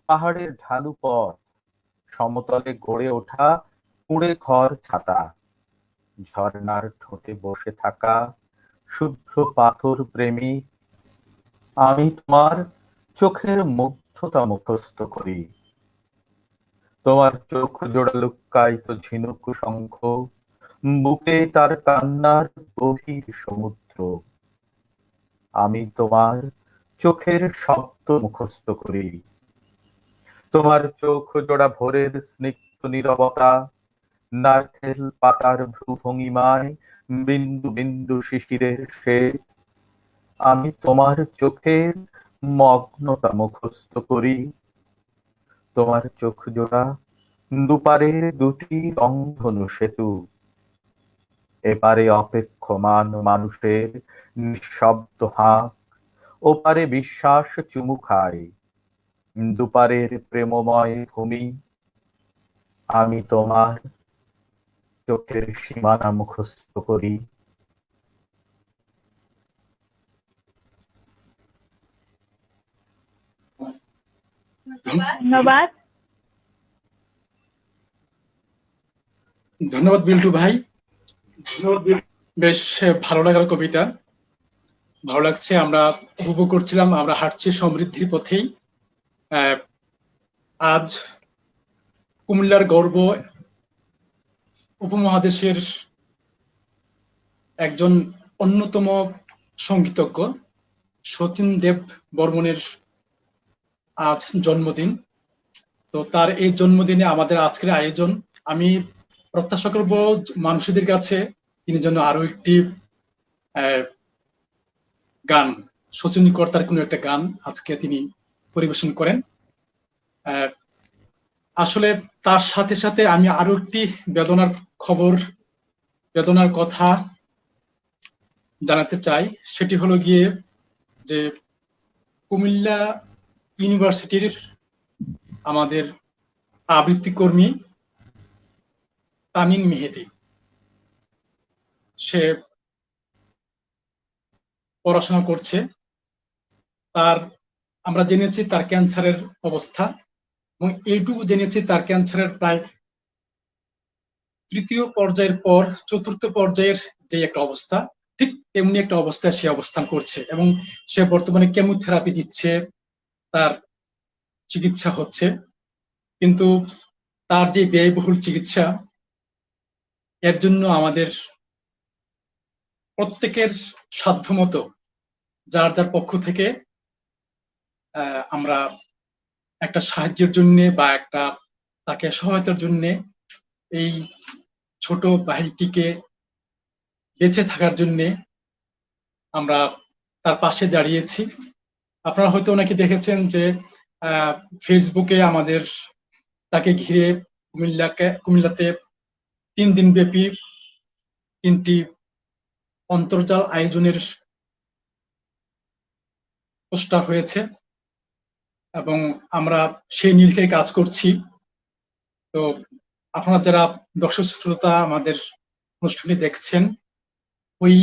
পাহাড়ের ঢালু পথ, সমতলে গড়ে ওঠা কুঁড়ে খড় ছাতা, ঝর্ণার ঠোঁটে বসে থাকা শুভ্র পাথর প্রেমী। আমি তোমার চোখের মুগ্ধতা মুখস্থ করি। তোমার চোখ জোড়া লুক্কায়িত ঝিনুক শঙ্খ, বুকে তার কান্নার গভীর সমুদ্র। আমি তোমার চোখের শব্দ মুখস্থ করি। তোমার চোখ জোড়া ভোরের স্নিগ্ধ নীরবতা, নারকেল পাতার ভ্রুভঙ্গিমায় বিন্দু বিন্দু শিশিরের শ্বেত। আমি তোমার চোখের মগ্নতা মুখস্থ করি। তোমার চোখ জোড়া দুপারের দুটি রংধনু সেতু, এপারে অপেক্ষমান মানুষের নিঃশব্দ হাঁক, ওপারে বিশ্বাস চুমু খায়, দুপারের প্রেমময় ভূমি। আমি তোমার চোখের সীমানা মুখস্থ করি। ধন্যবাদ। ধন্যবাদ বিল্টু ভাই, বেশ ভালো লাগার কবিতা, ভালো লাগছে। আমরা উপভোগ করছিলাম, আমরা হাঁটছি সমৃদ্ধির পথেই। আজ কুমিল্লার গর্ব, উপমহাদেশের একজন অন্যতম সঙ্গীতজ্ঞ শচীন দেব বর্মনের আজ জন্মদিন। তো তার এই জন্মদিনে আমাদের আজকের আয়োজন। আমি প্রত্যাশা করব মানুষদের কাছে তিনি যেন আরো একটি গান, শচীনকর্তার কোনো একটা গান আজকে তিনি পরিবেশন করেন। আসলে তার সাথে সাথে আমি আরো একটি বেদনার কথা জানাতে চাই। সেটি হলো গিয়ে যে কুমিল্লা ইউনিভার্সিটির আমাদের আবৃত্তি কর্মী তামিম মেহেদি, সে পড়াশোনা করছে। আমরা জেনেছি তার ক্যান্সারের অবস্থা, এবং এইটুকু জেনেছি তার ক্যান্সারের প্রায় তৃতীয় পর্যায়ের পর চতুর্থ পর্যায়ের যে একটা অবস্থা, ঠিক তেমনি একটা অবস্থায় সে অবস্থান করছে, এবং সে বর্তমানে কেমোথেরাপি দিচ্ছে, তার চিকিৎসা হচ্ছে। কিন্তু তার যে ব্যয়বহুল চিকিৎসা, এর জন্য আমাদের প্রত্যেকের সাধ্যমতো যার যার পক্ষ থেকে আমরা একটা সাহায্যের জন্য বা একটা তাকে সহায়তার জন্য, এই ছোট ভাইটিকে বেঁচে থাকার জন্য আমরা তার পাশে দাঁড়িয়েছি। আপনারা হয়তো ওনাকে দেখেছেন যে ফেসবুকে আমাদের তাকে ঘিরে কুমিল্লাতে 3 দিন ব্যাপী 3টি অন্তর্জাল আয়োজনের পোস্টার হয়েছে, এবং আমরা সেই নিরিখে কাজ করছি। তো আপনারা যারা দর্শক শ্রোতা আমাদের অনুষ্ঠানটি দেখছেন, ওই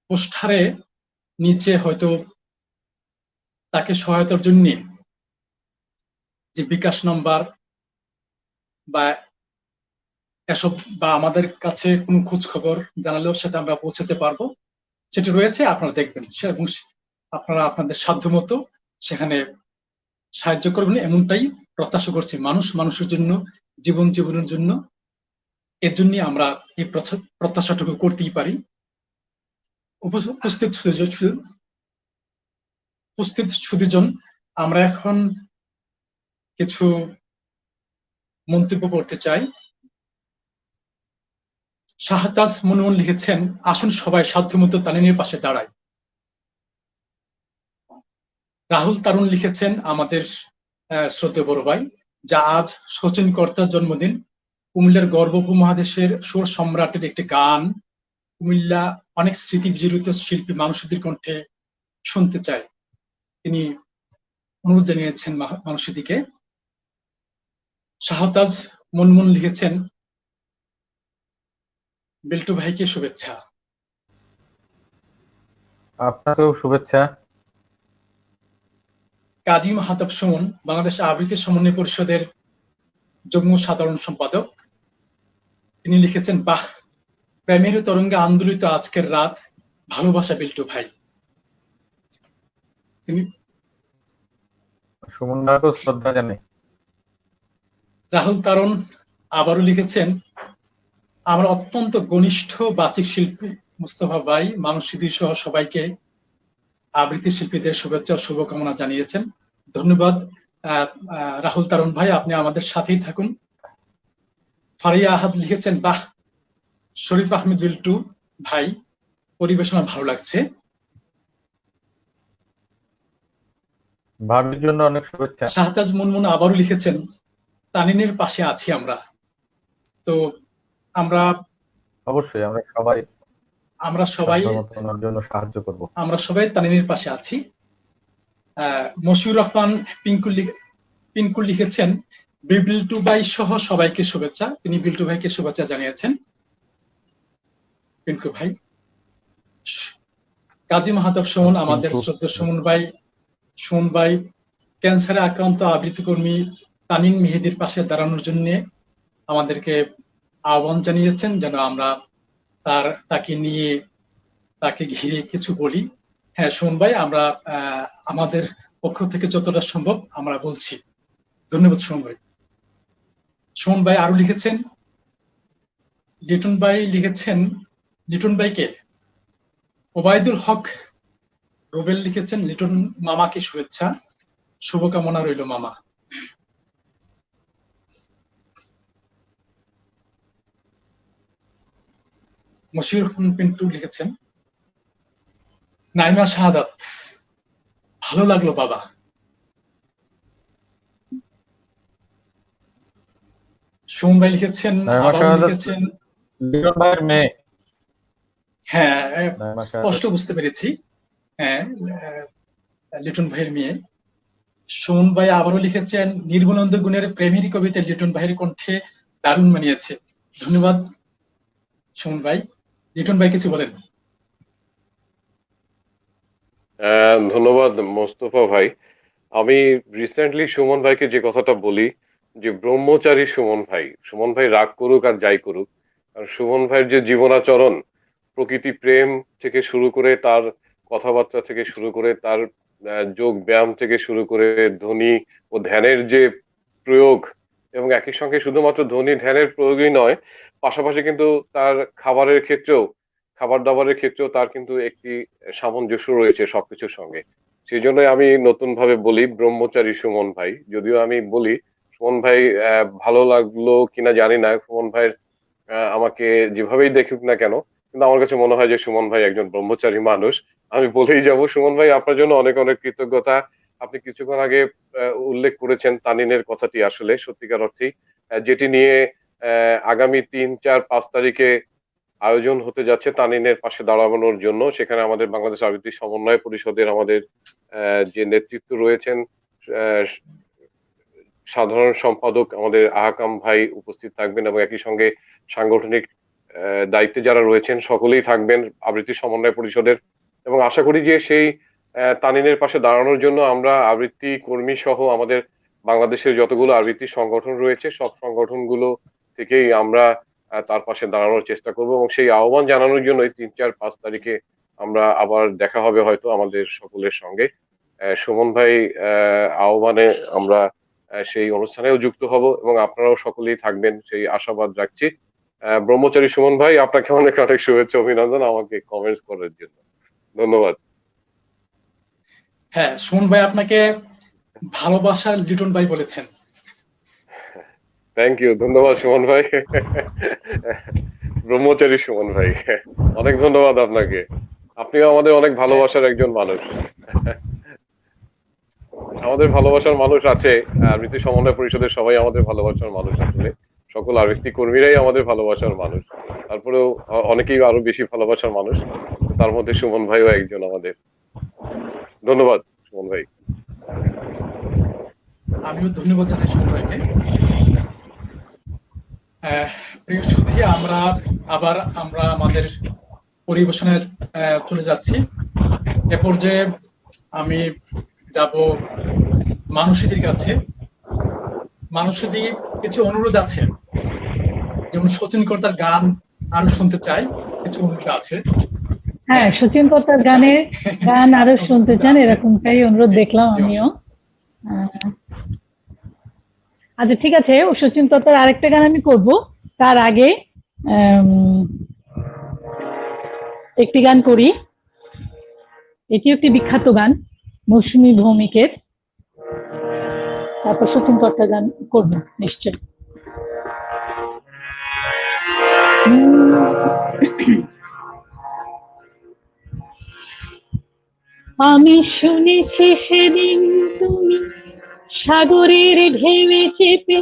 পোস্টারে নিচে হয়তো তাকে সহায়তার জন্য যে বিকাশ নাম্বার বা এসব, বা আমাদের কাছে কোনো খোঁজ খবর জানালেও সেটা আমরা পৌঁছাতে পারবো, সেটা রয়েছে, আপনারা দেখবেন এবং আপনারা আপনাদের সাধ্যমতো সেখানে সাহায্য করবেন, এমনটাই প্রত্যাশা করছি। মানুষের জন্য, জীবনের জন্য, এর জন্য আমরা এই প্রত্যাশাটুকু করতেই পারি। উপস্থিত সুধীজন, আমরা এখন কিছু মন্তব্য করতে চাই। শাহতাজ মনমোহন লিখেছেন, আসুন সবাই সাধ্যমতো তানিনের পাশে দাঁড়াই। রাহুল তারুণ লিখেছেন, আমাদের শ্রদ্ধেয় বড় ভাই, যা আজ শচীনকর্তার জন্মদিন, কুমিল্লার গর্ব উপমহাদেশের সুর সম্রাটের একটি গান কুমিল্লা অনেক স্মৃতি বিজড়িত শিল্পী মানুষদের কণ্ঠে শুনতে চায়। তিনি অনুরোধ জানিয়েছেন মানুষদিকে। শাহতাজ মনমোহন লিখেছেন, বিল্টু ভাইকে শুভেচ্ছা। আপনাকেও শুভেচ্ছা। কাজী মাহতাব সুমন, বাংলাদেশ আবৃত্তি সমন্বয় পরিষদের যুগ্ম সাধারণ সম্পাদক, তিনি লিখেছেন, বাহ, প্রেমের তরঙ্গে আন্দোলিত আজকের রাত, ভালোবাসা বিল্টু ভাই। তিনি সুমন ভাইকেও শ্রদ্ধা জানাই। রাহুল তারুণ আবারও লিখেছেন, আমরা অত্যন্ত ঘনিষ্ঠ বাচিক শিল্পী মুস্তফা ভাই মানুষিদি সহ সবাইকে আবৃত্তি শিল্পীদের শুভেচ্ছা ও শুভকামনা জানিয়েছেন। ধন্যবাদ রাহুল তারুণ ভাই, আপনি আমাদের সাথেই থাকুন। ফারিয়া আহাদ লিখেছেন, বাহ, শরীফ আহমেদ বিল্টু ভাই পরিবেশনা ভালো লাগছে। ভাবির জন্য অনেক শুভেচ্ছা। শাহতাজ মুনমুন আবারও লিখেছেন, তানিনের পাশে আছি আমরা। তো অবশ্যই আমরা সবাই ওনার জন্য সাহায্য করব। আমরা সবাই তানিনের পাশে আছি। মশিউর রহমান পিঙ্কুল লিখেছেন, বিল্টু ভাই সহ সবাইকে শুভেচ্ছা। তিনি বিল্টু ভাইকে শুভেচ্ছা জানিয়েছেন। পিঙ্কু ভাই। কাজী মাহতাব সুমন, আমাদের শ্রদ্ধেয় সুমন ভাই ক্যান্সারে আক্রান্ত আবৃত্তি কর্মী তানিন মেহেদির পাশে দাঁড়ানোর জন্য আমাদেরকে আহ্বান জানিয়েছেন, যেন আমরা তাকে ঘিরে কিছু বলি। হ্যাঁ সুমন ভাই, আমরা আমাদের পক্ষ থেকে যতটা সম্ভব আমরা বলছি। ধন্যবাদ সুমন ভাই। সুমন ভাই আরো লিখেছেন, লিটন ভাইকে ওবায়দুল হক রুবেল লিখেছেন, লিটন মামাকে শুভেচ্ছা, শুভকামনা রইল মামা। মশিউর রহমান পিন্টু লিখেছেন নাইমা শাহাদাত, ভালো লাগলো বাবা। সুমন ভাই লিখেছেন, নাইমা আবারও শাহাদাত লিখেছেন, লিটন ভাইয়ের মেয়ে। হ্যাঁ নাইমা স্পষ্ট শাহাদাত বুঝতে পেরেছি, হ্যাঁ লিটন ভাইয়ের মেয়ে। সুমন ভাই আবারও লিখেছেন নির্গুণানন্দ গুণের প্রেমের কবিতা লিটন ভাইয়ের কণ্ঠে দারুণ মানিয়েছে। ধন্যবাদ সুমন ভাই। লিটন ভাই কিছু বলেন। ধন্যবাদ মোস্তফা ভাই। আমি রিসেন্টলি সুমন ভাইকে যে কথাটা বলি যে ব্রহ্মচারী সুমন ভাই রাগ করুক আর যাই করুক, কারণ সুমন ভাইয়ের যে জীবনাচরণ, প্রকৃতি প্রেম থেকে শুরু করে তার কথাবার্তা থেকে শুরু করে তার যোগ ব্যায়াম থেকে শুরু করে ধ্বনি ও ধ্যানের যে প্রয়োগ, এবং একই সঙ্গে শুধুমাত্র ধ্বনি ধ্যানের প্রয়োগই নয়, পাশাপাশি কিন্তু তার খাবার দাবারের ক্ষেত্রেও তার কিন্তু একটি সামঞ্জস্য রয়েছে সবকিছুর সঙ্গে। সেই জন্যই আমি নতুন ভাবে বলি ব্রহ্মচারী সুমন ভাই। যদিও আমি বলি সুমন ভাই, ভালো লাগলো কিনা জানি না, সুমন ভাইয়ের আমাকে যেভাবেই দেখুক না কেন, কিন্তু আমার কাছে মনে হয় যে সুমন ভাই একজন ব্রহ্মচারী মানুষ। আমি বলেই যাব, সুমন ভাই আপনার জন্য অনেক অনেক কৃতজ্ঞতা। আপনি কিছুক্ষণ আগে উল্লেখ করেছেন তানিনের কথাটি, আসলে সত্যিকার অর্থেই যেটি নিয়ে আগামী 3, 4, 5 তারিখে আয়োজন হতে যাচ্ছে তানিনের পাশে দাঁড়ানোর জন্য। সেখানে আমাদের বাংলাদেশ আবৃত্তি সমন্বয় পরিষদের আমাদের যে নেতৃত্ব রয়েছেন, আহ, সাধারণ সম্পাদক আমাদের আহকাম ভাই উপস্থিত থাকবেন, এবং একই সঙ্গে সাংগঠনিক দায়িত্বে যারা রয়েছেন সকলেই থাকবেন আবৃত্তি সমন্বয় পরিষদের। এবং আশা করি যে সেই তানিনের পাশে দাঁড়ানোর জন্য আমরা আবৃত্তি কর্মী সহ আমাদের বাংলাদেশের যতগুলো আবৃত্তি সংগঠন রয়েছে সব সংগঠনগুলো থেকেই আমরা তার পাশে দাঁড়ানোর চেষ্টা করব, এবং সেই আহ্বান জানানোর জন্য 3, 4, 5 তারিখে আমরা আবার দেখা হবে হয়তো আমাদের সকলের সঙ্গে। সুমন ভাই আহ্বানে আমরা সেই অনুষ্ঠানেও যুক্ত হব, এবং আপনারাও সকলেই থাকবেন সেই আশাবাদ রাখছি। ব্রহ্মচারী সুমন ভাই, আপনাকে অনেক অনেক শুভেচ্ছা অভিনন্দন আমাকে কমেন্টস করার জন্য। ধন্যবাদ। হ্যাঁ সুমন ভাই আপনাকে ভালোবাসার লিটন ভাই বলেছেন। থ্যাংক ইউ, ধন্যবাদ সুমন ভাই। ব্রহ্মচারী সুমন ভাই, অনেক ধন্যবাদ আপনাকে। আপনিও আমাদের অনেক ভালোবাসার একজন মানুষ। আমাদের ভালোবাসার মানুষ আছে, আবৃত্তি সমন্বয় পরিষদের সবাই আমাদের ভালোবাসার মানুষ, আসলে সকল আবৃত্তি কর্মীরাই আমাদের ভালোবাসার মানুষ। তারপরেও অনেকেই আরো বেশি ভালোবাসার মানুষ, তার মধ্যে সুমন ভাইও একজন আমাদের। ধন্যবাদ সুমন ভাই। আমিও ধন্যবাদ জানাই সুমন ভাইকে। প্রিয় সুধী, আমরা আমাদের পরিবেশনের চলে যাচ্ছি। এ পর্যায়ে আমি যাব মানুষীদের কাছে। মানুষীদি কিছু অনুরোধ আছে, যেমন সচিন কর্তার গান আরো শুনতে চাই, কিছু অনুরোধ আছে। হ্যাঁ, সচিন কর্তার গান আরো শুনতে চান, এরকমটাই অনুরোধ দেখলাম আমিও। আচ্ছা ঠিক আছে, ও সচিন কর্তার আরেকটা গান আমি করব। তার আগে একটি গান করি, এটি একটি বিখ্যাত গান মৌসুমী ভৌমিকের, তারপর সচিন কর্তার গান করব নিশ্চয়। আমি শুনেছি সেদিন তুমি সাগরের ঢেউয়ে চেপে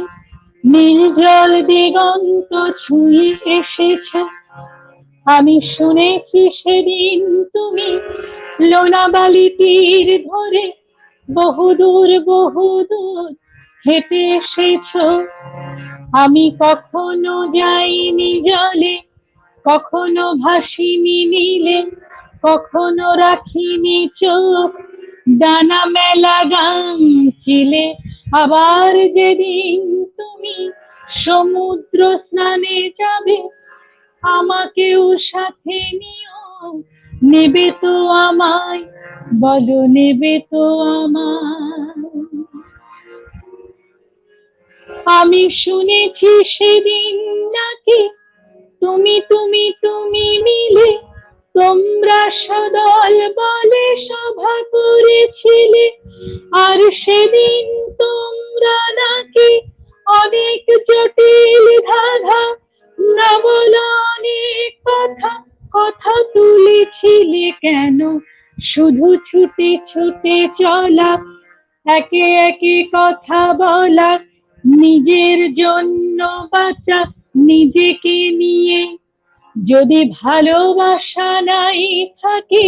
নীল জল দিগন্ত ছুঁয়ে এসেছ। আমি শুনেছি সেদিন তুমি লোনাবালি তীর ধরে বহুদূর হেঁটে এসেছ। আমি কখনো যাইনি জলে, কখনো ভাসিনি নীলে, কখনো রাখিনি চোখ ডানা মেলা গান চিলে। আবার যেদিন তুমি সমুদ্র স্নানে যাবে, আমাকেও সাথে নিও, নেবে তো আমায়, বলো নেবে তো আমায়। আমি শুনেছি সেদিন নাকি তুমি মিলে তোমরা সদল বলে সভা করেছিলে, আর সেদিন তোমরা নাকি অনেক জটিল ধাঁধা না বলা অনেক কথা, কথা তুলেছিলে কেন? শুধু ছুটে ছুটে চলা, একে একে কথা বলা, নিজের জন্য বাঁচা, নিজেকে নিয়ে। যদি ভালোবাসা নাই থাকে,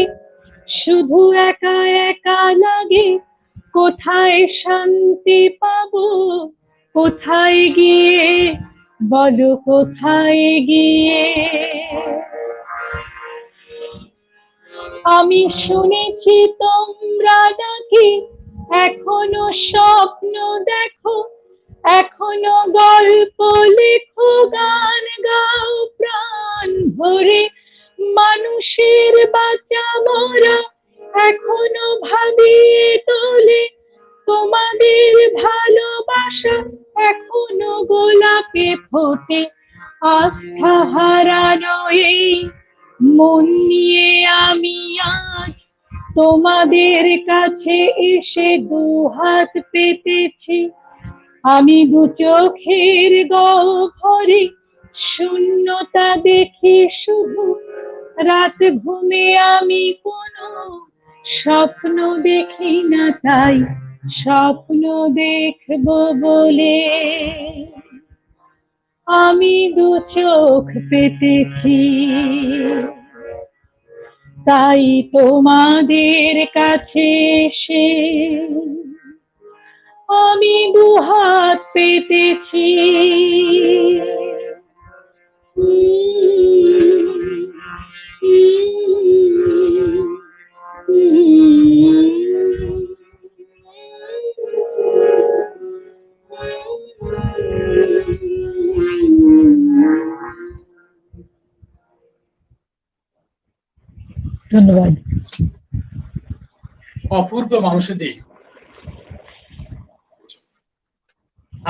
শুধু একা একা লাগে, কোথায় শান্তি পাবো? কোথায় গিয়ে, বলো কোথায় গিয়ে? আমি শুনেছি তোমরা নাকি এখনো স্বপ্ন দেখো, এখনো গল্প লেখো, গান গাও প্রাণ ভরে। মানুষের বাঁচা মরা এখনো ভাবিয়ে তোলে, তোমাদের ভালোবাসা এখনো গোলাপে ফোটে। আস্থা হারানো এই মন নিয়ে আমি আজ তোমাদের কাছে এসে দুহাত পেতেছি। আমি দু চোখের গহ্বরে শূন্যতা দেখি শুধু, রাত ঘুমে আমি কোনো স্বপ্ন দেখি না, তাই স্বপ্ন দেখবো বলে আমি দু চোখ পেতেছি। তাই তোমাদের কাছে এসে আমি দুহাত পেতেছি। ধন্যবাদ। অপূর্ব মানুষেদের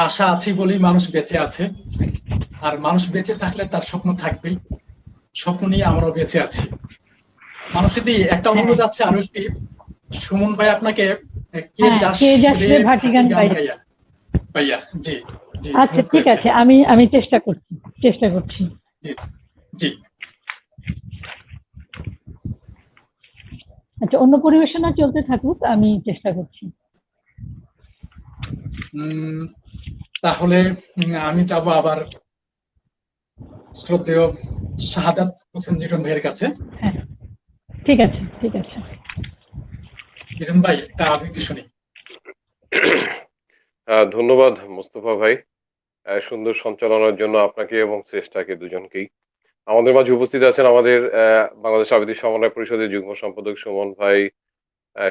আশা আছে বলেই মানুষ বেঁচে আছে, আর মানুষ বেঁচে থাকলে তার স্বপ্ন থাকবেই। স্বপ্ন নিয়ে আমরাও বেঁচে আছি। মানুষেদের একটা অনুরোধ আছে, আরো একটি। সুমন ভাই আপনাকে কে যাস কে যাস রে রে ভাটি গান গাইয়া ভাইয়া। জি জি, আচ্ছা ঠিক আছে, আমি চেষ্টা করছি। জি জি। আচ্ছা, অন্য পরিবেশনা চলতে থাকুক, আমি চেষ্টা করছি। তাহলে আমি যাব আবার শ্রদ্ধেয় শাহাদাত হোসেন লিটন ভাইয়ের কাছে। হ্যাঁ, ঠিক আছে। লিটন ভাই, একটা আবৃত্তি শুনি। ধন্যবাদ মোস্তফা ভাই, সুন্দর সঞ্চালনার জন্য আপনাকে এবং শ্রেষ্ঠাকে দুজনকেই। আমাদের মাঝে উপস্থিত আছেন আমাদের বাংলাদেশ আবৃত্তি সমন্বয় পরিষদের যুগ্ম সম্পাদক সুমন ভাই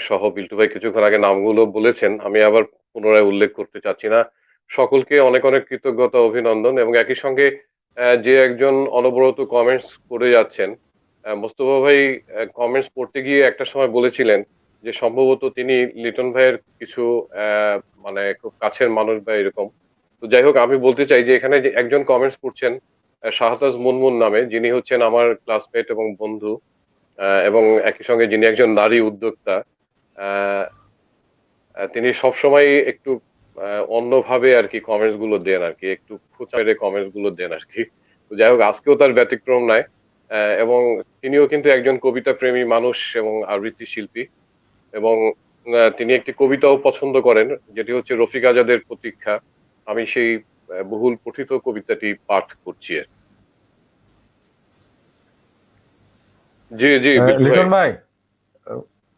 সহ বিল্টু ভাই কিছুক্ষণ আগে নামগুলো বলেছেন, আমি আবার পুনরায় উল্লেখ করতে চাচ্ছি না। সকলকে অনেক অনেক কৃতজ্ঞতা, অভিনন্দন। এবং একই সঙ্গে যে একজন অনবরত কমেন্টস করে যাচ্ছেন, মোস্তফা ভাই কমেন্টস পড়তে গিয়ে একটা সময় বলেছিলেন যে সম্ভবত তিনি লিটন ভাইয়ের কিছু মানে খুব কাছের মানুষ বা এরকম। তো যাই হোক, আমি বলতে চাই যে এখানে যে একজন কমেন্টস করছেন শাহতাজ মুনমুন নামে, যিনি হচ্ছেন আমার ক্লাসমেট এবং বন্ধু, এবং একই সঙ্গে যিনি একজন নারী উদ্যোক্তা। তিনি সবসময় একটু অন্যভাবে আর কি কমেন্টস গুলো দেন আর কি, একটু খোঁচা মেরে কমেন্টস গুলো দেন আর কি। তো যাই হোক, আজকেও তার ব্যতিক্রম নাই। এবং তিনিও কিন্তু একজন কবিতা প্রেমী মানুষ এবং আবৃত্তি শিল্পী, এবং তিনি একটি কবিতাও পছন্দ করেন, যেটি হচ্ছে রফিক আজাদের প্রতীক্ষা। আমি সেই বহুল পঠিত কবিতাটি পাঠ করছি। জি জি লিটন ভাই,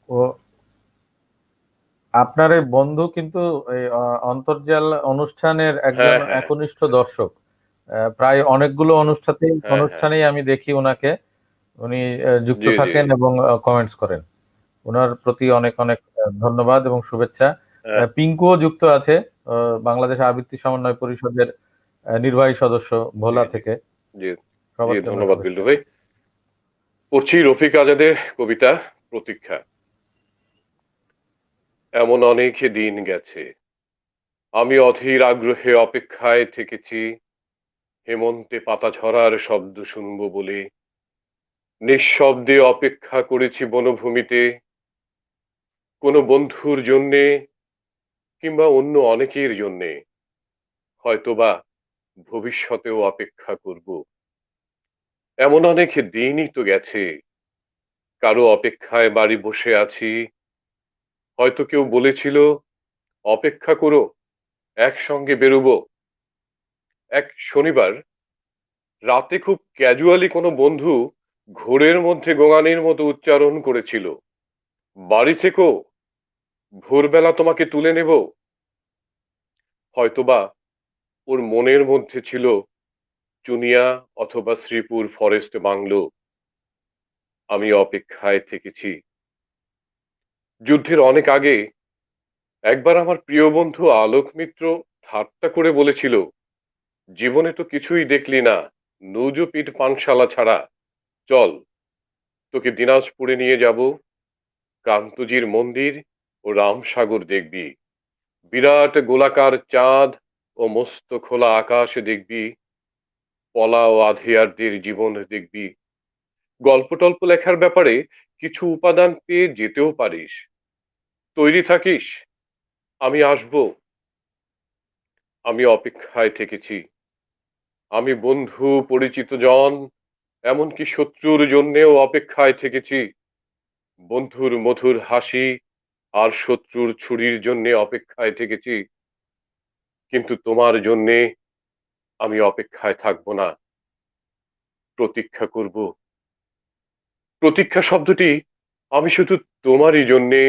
ও আপনার এই বন্ধু কিন্তু এই অন্তর্জাল অনুষ্ঠানের একজন একনিষ্ঠ দর্শক। প্রায় অনেকগুলো অনুষ্ঠানেই আমি দেখি উনাকে, উনি যুক্ত থাকেন এবং কমেন্টস করেন। ওনার প্রতি অনেক অনেক ধন্যবাদ এবং শুভেচ্ছা। পিঙ্কুও যুক্ত আছে, বাংলাদেশ আবৃত্তি সমন্বয় পরিষদের নির্বাহী সদস্য ভোলা থেকে। ধন্যবাদ বিল্টু ভাই। পড়ছি রফিক আজাদের কবিতা প্রতীক্ষা। এমন অনেক দিন গেছে, আমি অধীর আগ্রহে অপেক্ষায় থেকেছি হেমন্তে পাতা ঝরার শব্দ শুনবো বলে। নিঃশব্দে অপেক্ষা করেছি বনভূমিতে, কোনো বন্ধুর জন্যে কিংবা অন্য অনেকের জন্যে। হয়তোবা ভবিষ্যতেও অপেক্ষা করব। এমন অনেক দিনই তো গেছে, কারো অপেক্ষায় বাড়ি বসে আছি। হয়তো কেউ বলেছিল অপেক্ষা করো, একসঙ্গে বেরোবো। এক শনিবার রাতে খুব ক্যাজুয়ালি কোনো বন্ধু ঘোরের মধ্যে গোঙানির মতো উচ্চারণ করেছিল, বাড়ি থেকো, ভোরবেলা তোমাকে তুলে নেব। হয়তোবা ওর মনের মধ্যে ছিল চুনিয়া অথবা শ্রীপুর ফরেস্ট বাংলো। আমি অপেক্ষায় থেকেছি। যুদ্ধের অনেক আগে একবার আমার প্রিয় বন্ধু আলোক মিত্র ঠাট্টা করে বলেছিল, জীবনে তো কিছুই দেখলি না, নুজো পিঠ পানশালা ছাড়া, চল তোকে দিনাজপুরে নিয়ে যাব, কান্তজির মন্দির ও রামসাগর দেখবি, বিরাট গোলাকার চাঁদ ও মস্ত খোলা আকাশ দেখবি, পলা ও আধিয়ারদের জীবন দেখবি, গল্প টল্প লেখার ব্যাপারে কিছু উপাদান পেয়ে যেতেও পারিস। তৈরি থাকিস, আমি আসব। আমি অপেক্ষায় থেকেছি। আমি বন্ধু, পরিচিত জন, এমনকি শত্রুর জন্যেও অপেক্ষায় থেকেছি। বন্ধুর মধুর হাসি আর শত্রুর ছুরির জন্য অপেক্ষায় থেকেছি। কিন্তু তোমার জন্যে আমি অপেক্ষায় থাকবো না, প্রতীক্ষা করব। প্রতীক্ষা শব্দটি আমি শুধু তোমারই জন্যে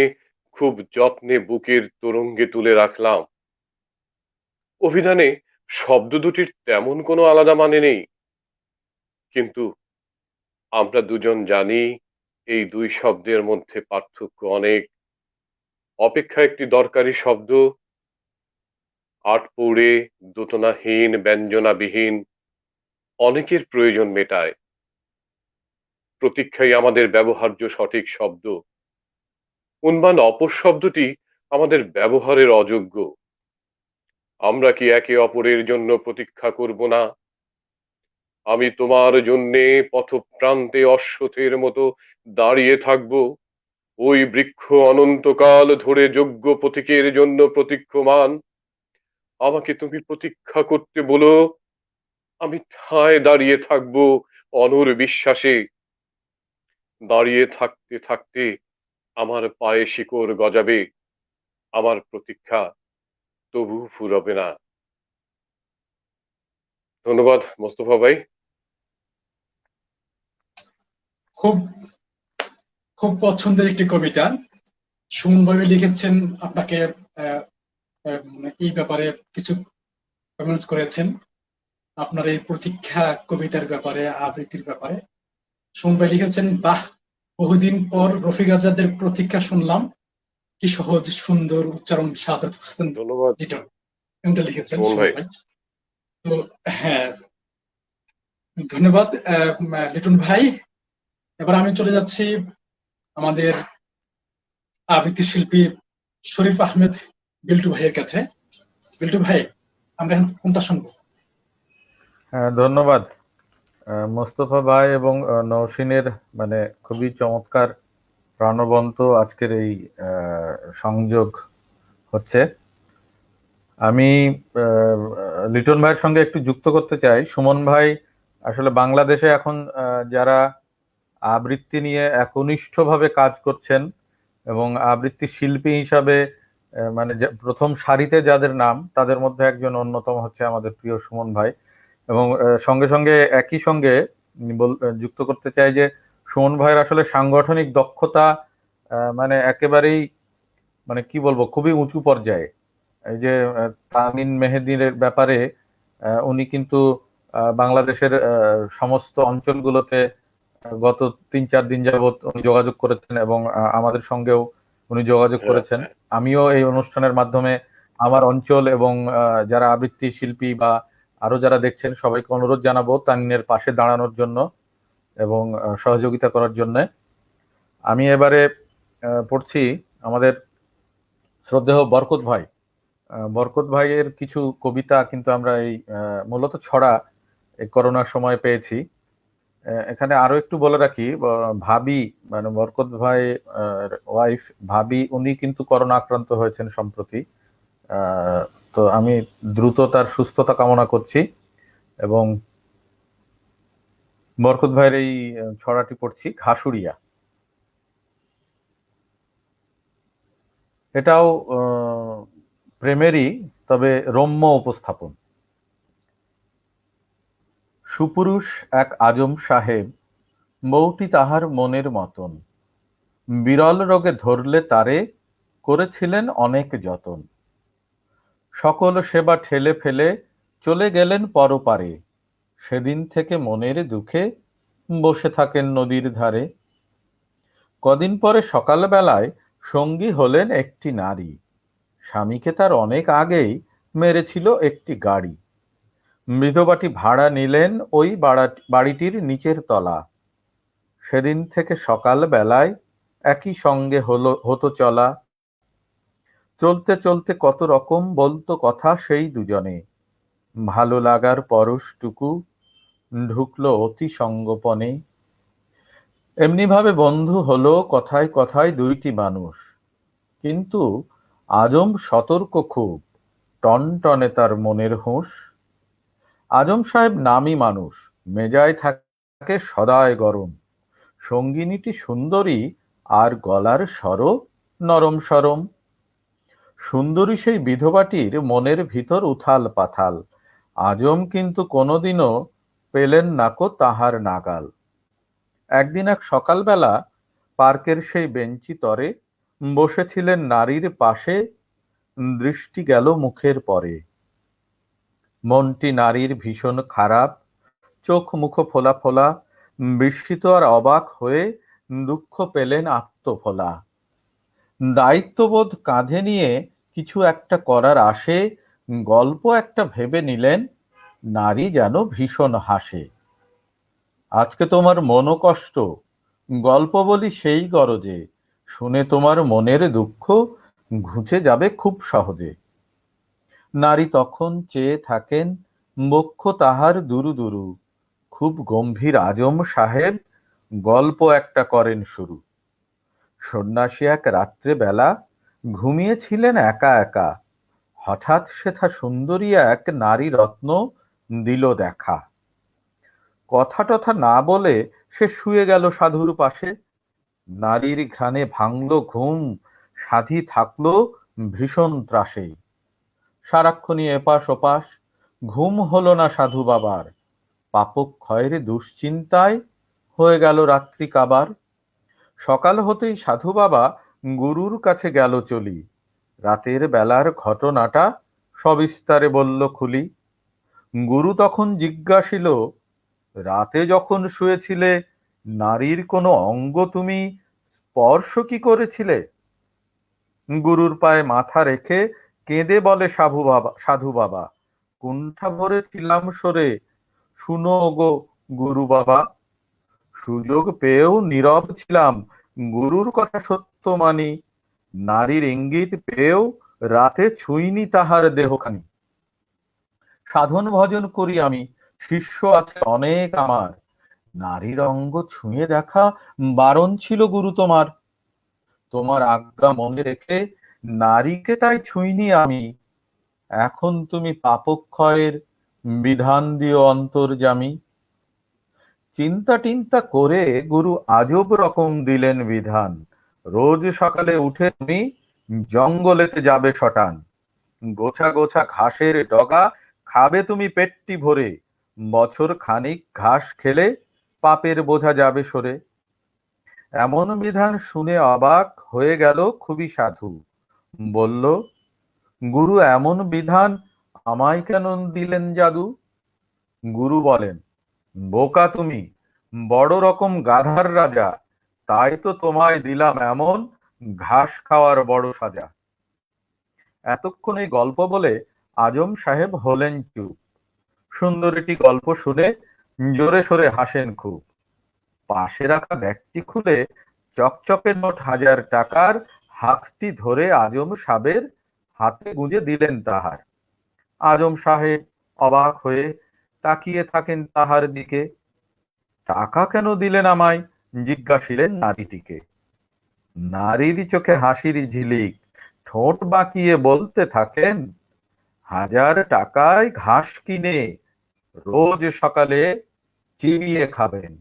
খুব যত্নে বুকের তোরঙ্গে তুলে রাখলাম। অভিধানে শব্দ দুটির তেমন কোনো আলাদা মানে নেই, কিন্তু আমরা দুজন জানি এই দুই শব্দের মধ্যে পার্থক্য অনেক। অপেক্ষা একটি দরকারি শব্দ, আটপৌরে, দোতনাহীন, ব্যঞ্জনাবিহীন, অনেকের প্রয়োজন মেটায়। প্রতীক্ষাই আমাদের ব্যবহার্য সঠিক শব্দ। উন্মান অপর শব্দটি আমাদের ব্যবহারের অযোগ্য। আমরা কি একে অপরের জন্য প্রতীক্ষা করব না? আমি তোমার জন্যে পথপ্রান্তে অশ্বথের মতো দাঁড়িয়ে থাকব, ওই বৃক্ষ অনন্তকাল ধরে যোগ্য প্রতীকের জন্য প্রতীক্ষমান। আমাকে তুমি প্রতীক্ষা করতে বলো, আমি ঠায় দাঁড়িয়ে থাকব অনর বিশ্বাসে। দাঁড়িয়ে থাকতে থাকতে আমার পায়ে শিকড় গজাবে, আমার প্রতীক্ষা তবু ফুরবে না। ধন্যবাদ মোস্তফা ভাই। খুব খুব পছন্দের একটি কবিতা। সুমন ভাই লিখেছেন, আপনাকে আহ, এই ব্যাপারে কিছু কমেন্টস করেছেন, আপনার এই প্রতীক্ষা কবিতার ব্যাপারে, আবৃত্তির ব্যাপারে। সুমন ভাই লিখেছেন, বাহ, বহুদিন পর রফিক আজাদের প্রতীক্ষা শুনলাম, কি সহজ সুন্দর উচ্চারণ সাদাত হোসেন ধন্যবাদ লিটন। এমনটা লিখেছেন সুমন সুমন ভাই। ভাই। তো হ্যাঁ, ধন্যবাদ লিটন ভাই। এবার আমি চলে যাচ্ছি আমাদের আবৃত্তি শিল্পী শরীফ আহমেদ বিল্টু ভাইয়ের কাছে। বিল্টু ভাই, আমরা এখন কোনটা শুনবো? ধন্যবাদ মোস্তফা ভাই এবং নওশিনের মানে খুবই চমৎকার প্রাণবন্ত আজকের এই সংযোগ হচ্ছে। আমি লিটন ভাইয়ের সঙ্গে একটু যুক্ত করতে চাই। সুমন ভাই আসলে বাংলাদেশে এখন যারা আবৃত্তি নিয়ে একনিষ্ঠভাবে কাজ করছেন এবং আবৃত্তি শিল্পী হিসাবে মানে প্রথম সারিতে যাদের নাম, তাদের মধ্যে একজন অন্যতম হচ্ছে আমাদের প্রিয় সুমন ভাই। এবং সঙ্গে সঙ্গে একই সঙ্গে যুক্ত করতে চাই যে সুমন ভাইয়ের আসলে সাংগঠনিক দক্ষতা মানে একেবারেই মানে কি বলবো, খুবই উঁচু পর্যায়ে। এই যে তামিন মেহেদির ব্যাপারে উনি কিন্তু বাংলাদেশের সমস্ত অঞ্চলগুলোতে গত 3-4 দিন যাবৎ উনি যোগাযোগ করেছেন এবং আমাদের সঙ্গেও উনি যোগাযোগ করেছেন। আমিও এই অনুষ্ঠানের মাধ্যমে আমার অঞ্চল এবং যারা আবৃত্তি শিল্পী বা আরো যারা দেখছেন সবাইকে অনুরোধ জানাবো তামিনের পাশে দাঁড়ানোর জন্য এবং সহযোগিতা করার জন্য। আমি এবারে পড়ছি আমাদের শ্রদ্ধেয় বরকত ভাই। বরকত ভাইয়ের কিছু কবিতা কিন্তু আমরা এই মূলত ছড়া এই করোনার সময় পেয়েছি। এখানে আরো একটু বলে রাখি, ভাবি মানে বরকত ভাই ওয়াইফ ভাবি, উনি কিন্তু করোনা আক্রান্ত হয়েছেন সম্প্রতি। তো আমি দ্রুত তার সুস্থতা কামনা করছি এবং বরকত ভাইয়ের এই ছড়াটি পড়ছি, ঘাসুরিয়া। এটাও প্রেমেরই, তবে রম্য উপস্থাপন। সুপুরুষ এক আজম সাহেব, বউটি তাহার মনের মতন, বিরল রোগে ধরলে তারে, করেছিলেন অনেক যতন। সকল সেবা ঠেলে ফেলে চলে গেলেন পরপারে, সেদিন থেকে মনের দুঃখে বসে থাকেন নদীর ধারে। কদিন পরে সকালবেলায় সঙ্গী হলেন একটি নারী, স্বামীকে তার অনেক আগেই মেরেছিল একটি গাড়ি। বিধবাটি ভাড়া নিলেন ওই বাড়িটির নিচের তলা, সেদিন থেকে সকাল বেলায় একই সঙ্গে হতো চলা। চলতে চলতে কত রকম বলতো কথা সেই দুজনে, ভালো লাগার পরশটুকু ঢুকলো অতি সঙ্গোপনে। এমনি ভাবে বন্ধু হলো কথায় কথায় দুইটি মানুষ, কিন্তু আজম সতর্ক খুব, টনটনে তার মনের হুঁশ। আজম সাহেব নামী মানুষ, মেজায় থাকে সদায় গরম, সঙ্গিনীটি সুন্দরী আর গলার স্বরও নরম সরম। সুন্দরী সেই বিধবাটির মনের ভিতর উথাল পাথাল, আজম কিন্তু কোনোদিনও পেলেন নাকো তাহার নাগাল। একদিন এক সকালবেলা পার্কের সেই বেঞ্চি তরে বসেছিলেন নারীর পাশে, দৃষ্টি গেল মুখের পরে। মনটি নারীর ভীষণ খারাপ, চোখ মুখ ফোলা ফোলা, বিস্মিত আর অবাক হয়ে দুঃখ পেলেন আত্মফোলা। দায়িত্ববোধ কাঁধে নিয়ে কিছু একটা করার আশে গল্প একটা ভেবে নিলেন, নারী যেন ভীষণ হাসে। আজকে তোমার মনোকষ্ট, গল্প বলি সেই গরজে, শুনে তোমার মনের দুঃখ ঘুচে যাবে খুব সহজে। নারী তখন চেয়ে থাকেন, বক্ষ তাহার দুরু দুরু, খুব গম্ভীর আজম সাহেব গল্প একটা করেন শুরু। সন্ন্যাসী এক রাত্রে বেলা ঘুমিয়েছিলেন একা একা, হঠাৎ সেথা সুন্দরী এক নারী রত্ন দিল দেখা। কথা টথা না বলে সে শুয়ে গেল সাধুর পাশে। নারীর ঘ্রাণে ভাঙল ঘুম, সাধি থাকলো ভীষণ ত্রাসে। সারাক্ষণই এপাশ ওপাশ, ঘুম হলো না সাধু বাবার, পাপক্ষয়ের দুশ্চিন্তায় হয়ে গেল রাত্রি কাবার। সকাল হতেই সাধু বাবা গুরুর কাছে গেল চলি, রাতের বেলার ঘটনাটা সবিস্তারে বলল খুলি। গুরু তখন জিজ্ঞাসিল, রাতে যখন শুয়েছিলে নারীর কোনো অঙ্গ তুমি স্পর্শ কি করেছিলে? গুরুর পায়ে মাথা রেখে কেঁদে বলে সাধু বাবা, কুণ্ঠা ভরে ছিলাম সরে, শুনো গো গুরু বাবা। সুযোগ পেয়েও নীরব ছিলাম, গুরুর কথা সত্য মানি, নারীর ইঙ্গিত পেয়েও রাতে ছুঁইনি তাহার দেহখানি। সাধন ভজন করি আমি, শিষ্য আছে অনেক আমার, নারীর অঙ্গ ছুঁয়ে দেখা বারণ ছিল গুরু তোমার। তোমার আজ্ঞা মনে রেখে নারীকে তাই ছুঁইনি আমি, এখন তুমি পাপক্ষয়ের বিধান দিও অন্তর্যামী। চিন্তা টিন্তা করে গুরু আজব রকম দিলেন বিধান, রোজ সকালে উঠে তুমি জঙ্গলেতে যাবে শটান। গোছা গোছা ঘাসের ডগা খাবে তুমি পেটটি ভরে, বছর খানিক ঘাস খেলে পাপের বোঝা যাবে সরে। এমন বিধান শুনে অবাক হয়ে গেল খুবই সাধু, বলল, গুরু এমন বিধান আমায় কেন দিলেন জাদু? গুরু বলেন, বোকা তুমি, বড় রকম গাধার রাজা, তাই তো তোমায় দিলাম এমন ঘাস খাওয়ার বড় সাজা। এতক্ষণ এই গল্প বলে আজম সাহেব হলেন চুপ। সুন্দরীটি গল্প শুনে জোরে সোরে হাসেন খুব। পাশে রাখা ব্যাগটি খুলে চকচকে নোট 1000 টাকার হাতটি ধরে আজম সাহেবের হাতে গুঁজে দিলেন তাহার। আজম সাহেব অবাক হয়ে তাকিয়ে থাকেন তাহার দিকে। টাকা কেন দিলেন আমায়? জিজ্ঞাসিলেন নারীটিকে। নারীর চোখে হাসির ঝিলিক, ঠোঁট বাঁকিয়ে বলতে থাকেন, 1000 টাকায় ঘাস কিনে রোজ সকালে চিবিয়ে খাবেন।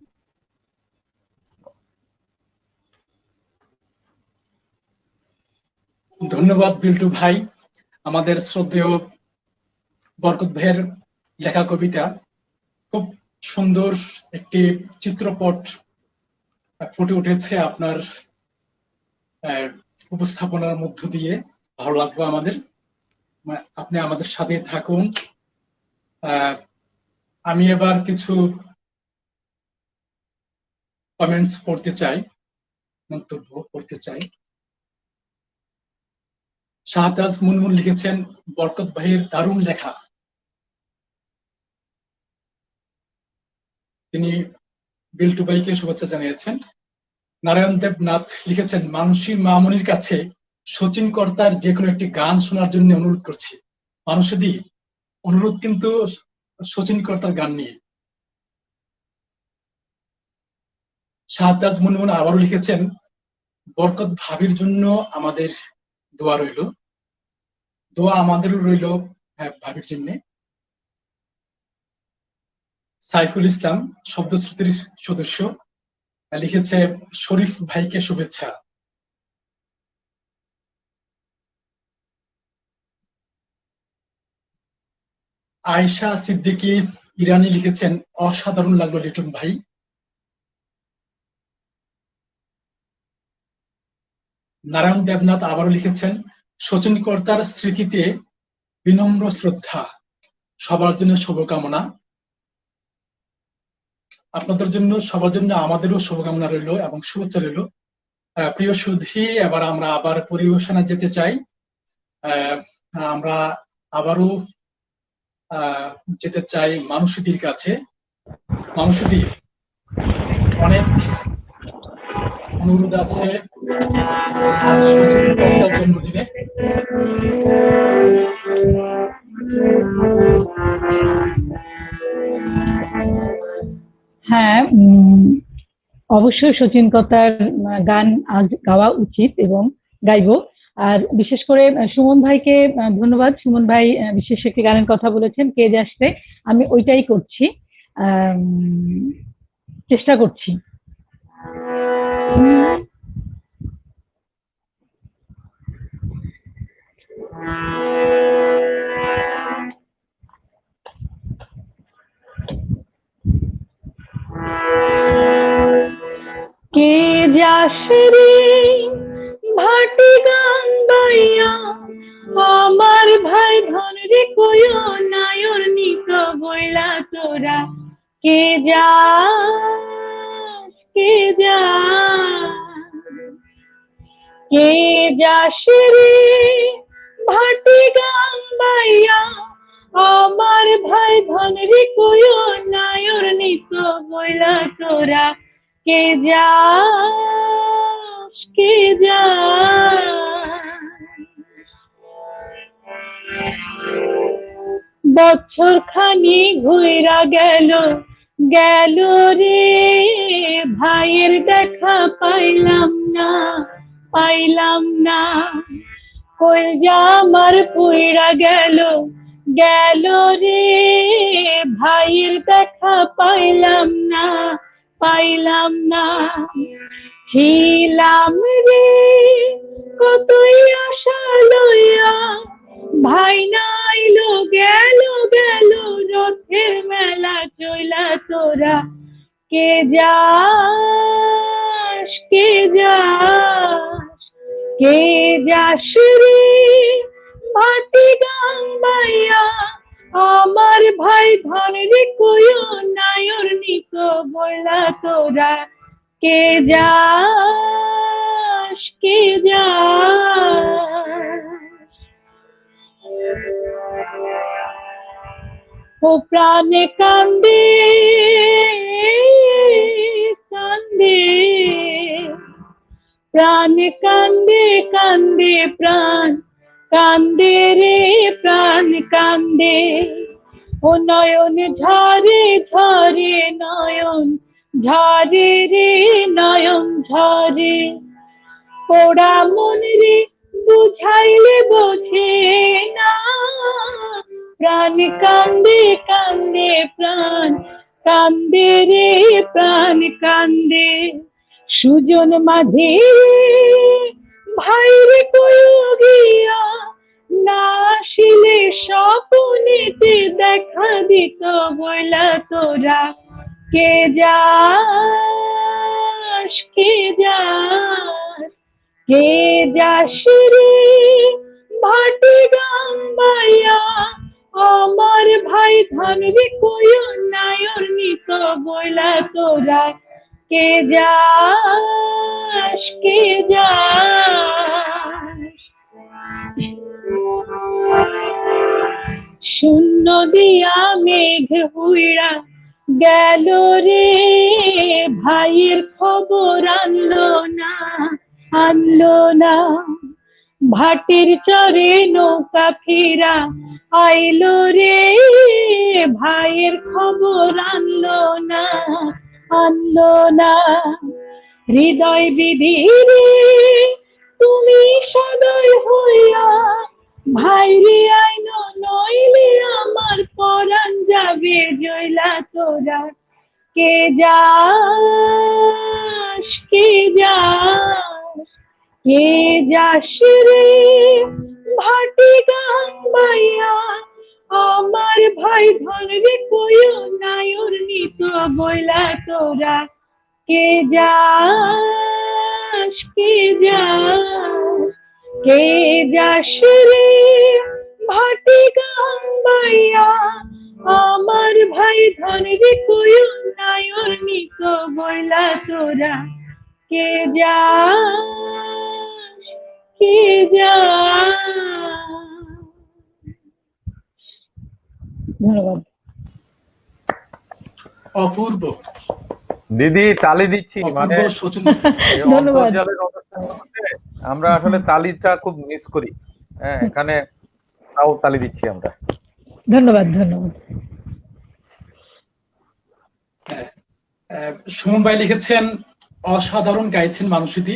ধন্যবাদ বিল্টু ভাই। আমাদের শ্রদ্ধেয় বরকত ভাইয়ের লেখা কবিতা, খুব সুন্দর একটি চিত্রপট ফুটে উঠেছে আপনার উপস্থাপনার মধ্য দিয়ে। ভালো লাগলো আমাদের। আপনি আমাদের সাথে থাকুন। আমি এবার কিছু কমেন্টস পড়তে চাই, মন্তব্য করতে চাই। শাহতাজ মুনমুন লিখেছেন, বরকত ভাইয়ের দারুণ লেখা। তিনি বিল্টু ভাইকে শুভেচ্ছা জানিয়েছেন। নারায়ণ দেবনাথ লিখেছেন, মানসী মামনির কাছে শচীন কর্তার যে কোনো একটি গান শোনার জন্য অনুরোধ করছি। মানুষদি অনুরোধ কিন্তু শচীন কর্তার গান নিয়ে। শাহতাজ মুনমুন আবারও লিখেছেন, বরকত ভাবির জন্য আমাদের দোয়া রইল। দোয়া আমাদেরও রইল ভাবির জন্য। সাইফুল ইসলাম শব্দশ্রুতির সদস্য লিখেছে, শরীফ ভাইকে শুভেচ্ছা। আয়েশা সিদ্দিকী ইরানি লিখেছেন, অসাধারণ লাগলো লিটন ভাই। নারায়ণ দেবনাথ আবারও লিখেছেন, শচীন কর্তার স্মৃতিতে বিনম্র শ্রদ্ধা, সবার জন্য শুভকামনা। আপনাদের জন্য, সবার জন্য আমাদেরও শুভকামনা রইল এবং শুভেচ্ছা রইল। প্রিয় সুধী, এবার আমরা আবার পরিবেশনা যেতে চাই। আমরা আবারও যেতে চাই মানুষদের কাছে। মানুষদের অনেক অনুরোধ আছে আজ শচীন কর্তার জন্মদিনে। হ্যাঁ, অবশ্যই শচীন কর্তার গান আজ গাওয়া উচিত এবং গাইবো। আর বিশেষ করে সুমন ভাইকে ধন্যবাদ। সুমন ভাই বিশেষ একটি গানের কথা বলেছেন, কে যাচ্ছে, আমি ওইটাই করছি, চেষ্টা করছি। কে যাস রে ভাটি গান গাইয়া, আমার ভাই ধন রে কইও নায়র নিত বইলা তোরা। কে যাস, কে যাস, কে যাস রে ভাটি গান গাইয়া, আমার ভাই ধন রে কইও নায়র নিত বইলা তোরা। কে যাস, কে যাস, বছর খানি ঘুইরা গেল, গেল রে ভাইয়ের দেখা পাইলাম না, পাইলাম না। কলজা আমার পুইরা গেল, গেল রে ভাইয়ের দেখা পাইলাম না, পাইলাম না। ছিলাম রে কতই আশা লইয়া, ভাই নাইলো গেল, গেল রথের মেলা চইলা তোরা। কে যাস, কে যাস, কে যাস রে ভাটি গান গাইয়া, আমার ভাই ধন রে কইও নায়র নিত বইলা তোরা। কে যাস, কে যাস, ও প্রাণে কান্দে, কান্দে প্রাণ, কান্দে কান্দে প্রাণ, কান্দে রে প্রাণ কান্দে। ও নয়ন ঝরে ঝরে, নয়ন ঝরে রে নয়ন ঝরে। পোড়া মন রে বুঝাইলে বোঝে না, প্রাণ কান্দে কান্দে প্রাণ, কান্দে রে প্রাণ কান্দে সুজন মাঝে ভাইরে কইও গিয়া না আসিলে স্বপ্নেতে দেখা দিত বইলা তোরা কে যাস কে যাস কে যাস রে ভাটি গাম্বাইয়া আমার ভাই ধন রে কইও নায়র নিত বইলা তোরা কে যাস কে যাস শূন্য দিয়া মেঘ হুইড়া গেল রে ভাইয়ের খবর আনলো না ভাটির চরে নৌকা ফিরা আইলো রে ভাইয়ের খবর আনলো না হৃদয় বিধিরে তুমি সদয় হইয়া ভাইরে আইনো নইলে আমার পরাণ যাবে জয়লা তোরা কে যাস কে যাস কে যাস রে ভাটি গাম্বাইয়া আমার ভাই ধন রে কইও নায়র নিত বইলা তোরা কে যাস কে যাস কে যাস রে ভাটি গাম্বাইয়া আমার ভাই ধন রে কইও নায়র নিত বইলা তোরা কে যাস কে যাস। ধন্যবাদ। অপূর্ব দিদি তালি দিচ্ছি, মানে অপূর্ব শোচন। এই ধন্যবাদ। অন্তর্জালের অনুষ্ঠানগুলোতে আমরা আসলে তালিটা খুব মিস করি। হ্যাঁ, এখানে তাও তালি দিচ্ছি আমরা। ধন্যবাদ ধন্যবাদ। সুমন ভাই লিখেছেন অসাধারণ গাইছেন মানুষদি,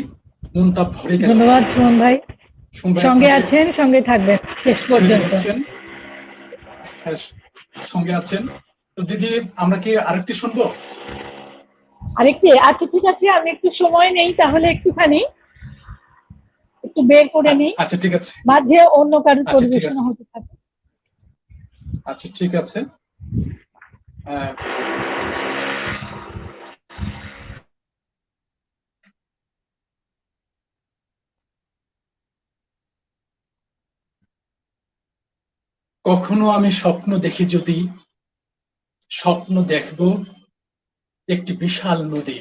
মনটা ভরে গেল। ধন্যবাদ সুমন ভাই, সুমন ভাই সঙ্গে আপনাকে আছেন, সঙ্গে থাকবেন শেষ পর্যন্ত। বলছেন। হ্যাঁ, সঙ্গে আছেন। তো দিদি আমরা কি আরেকটি শুনবো? আরেকটি? আচ্ছা ঠিক আছে, আমি একটু সময় নেই তাহলে একটুখানি একটু বের করে নিই, আচ্ছা ঠিক আছে, মাঝে অন্য কারোর আচ্ছা, ঠিক আছে। পরিবেশনা হতে থাকে। আচ্ছা ঠিক আছে। কখনো আমি স্বপ্ন দেখি যদি, স্বপ্ন দেখব একটি বিশাল নদী,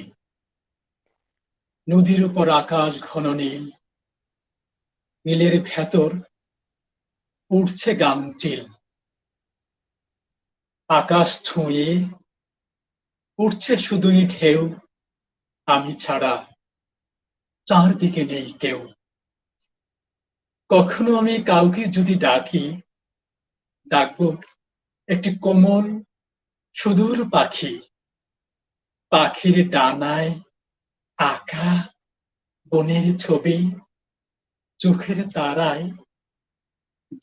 নদীর উপর আকাশ ঘন নীল, নীলের ভেতর উঠছে গামচিল, আকাশ ছুঁয়ে উঠছে শুধুই ঢেউ, আমি ছাড়া চারদিকে নেই কেউ। কখনো আমি কাউকে যদি ডাকি, ডাকবো একটি কোমল সুদূর পাখি, পাখির ডানায় আঁকা বনের ছবি, চোখের তারায়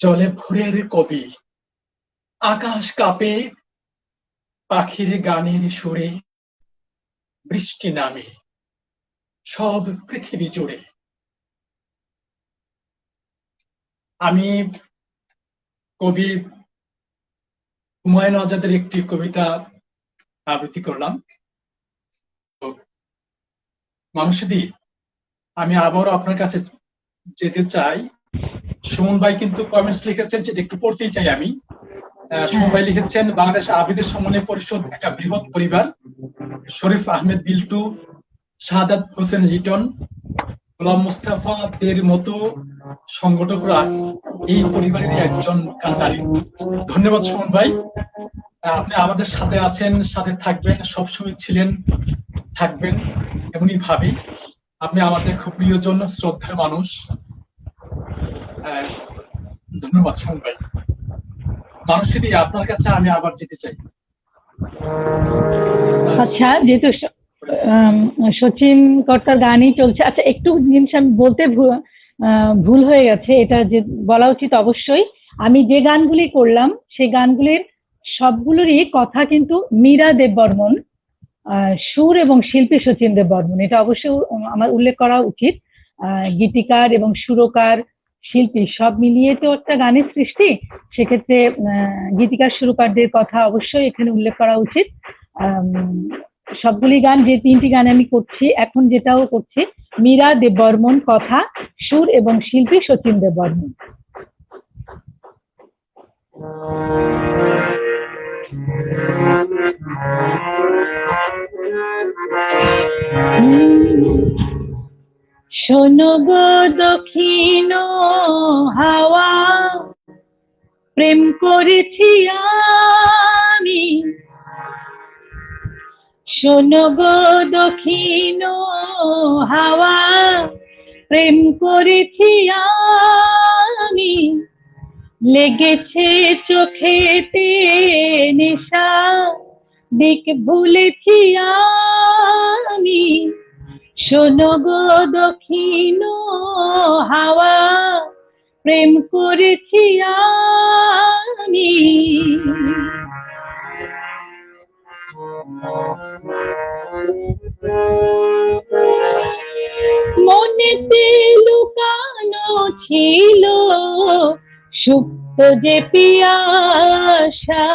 জলে ভোরের কবি, আকাশ কাঁপে পাখির গানের সুরে, বৃষ্টি নামে সব পৃথিবী জুড়ে। আমি কবি হুমায়ুন আজাদের একটি কবিতা আবৃত্তি করলাম। মানুষদি, আমি আবারও আপনার কাছে যেতে চাই। সুমন ভাই কিন্তু কমেন্টস লিখেছেন, সেটা একটু পড়তেই চাই আমি। সুমন ভাই লিখেছেন, বাংলাদেশ আবিদের সমন্বয় পরিষদ একটা বৃহৎ পরিবার। শরীফ আহমেদ বিল্টু, শাহাদাত হোসেন লিটন, গোলাম মুস্তাফাদের মতো সংগঠকরা এই পরিবারের একজন কান্ডারি। ধন্যবাদ সুমন ভাই, আপনি আমাদের সাথে আছেন, সাথে থাকবেন, সবসময় ছিলেন, থাকবেন, এমনই ভাবি। আপনি আমাদের খুব প্রিয়জন, শ্রদ্ধার মানুষ। ধন্যবাদ সুমন ভাই। মানুষদি, আপনার কাছে আমি আবার যেতে চাই। আচ্ছা, যেহেতু সচিন কর্তার গানই চলছে, আচ্ছা একটু জিনিস আমি বলতে ভুল হয়ে গেছে, এটা যে বলা উচিত অবশ্যই। আমি যে গানগুলি করলাম সেই গানগুলির সবগুলোরই কথা কিন্তু মীরা দেববর্মন, সুর এবং শিল্পী শচীন দেববর্মন। এটা অবশ্যই আমার উল্লেখ করা উচিত। গীতিকার এবং সুরকার, শিল্পী সব মিলিয়ে তো একটা গানের সৃষ্টি, সেক্ষেত্রে গীতিকার সুরকারদের কথা অবশ্যই এখানে উল্লেখ করা উচিত। সবগুলি গান, যে 3টি গান আমি করছি এখন, যেটাও করছি, মীরা দেববর্মন কথা, সুর এবং শিল্পী শচীন দেববর্মন। শোনো গো দক্ষিণ হাওয়া, প্রেম করেছি আমি। শোনো গো দক্ষিণ হাওয়া, প্রেম করেছি আমি। লেগেছে চোখেতে নেশা, দিক ভুলেছি আমি। শোনো গো দক্ষিণ হাওয়া, প্রেম করেছি আমি। মনেতে লুকানো ছিল সুপ্ত যে পিয়াসা,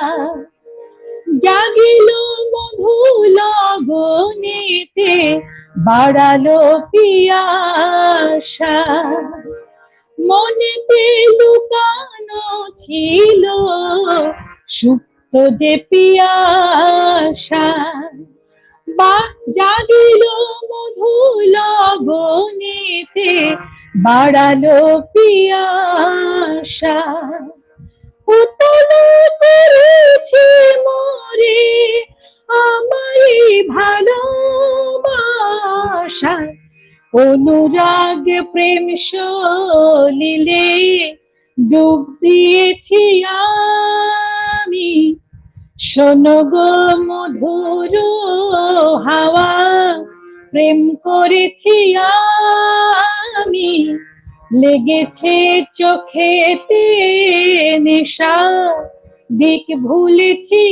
জাগিল মধু লগনেতে, বাড়ালো পিয়াসা। মনেতে লুকানো ছিল সুপ্ত যে পিয়াসা, জাগিল মধু লগনেতে, বাড়ালো পিয়াসা। উতল করেছে মোরে আমারই ভালোবাসা, অনুরাগ প্রেম সলিলে ডুব দিয়েছি আমি। শোনো গো মধুর হাওয়া, প্রেম করেছি আমি। লেগেছে চোখেতে নেশা, দিক ভুলেছি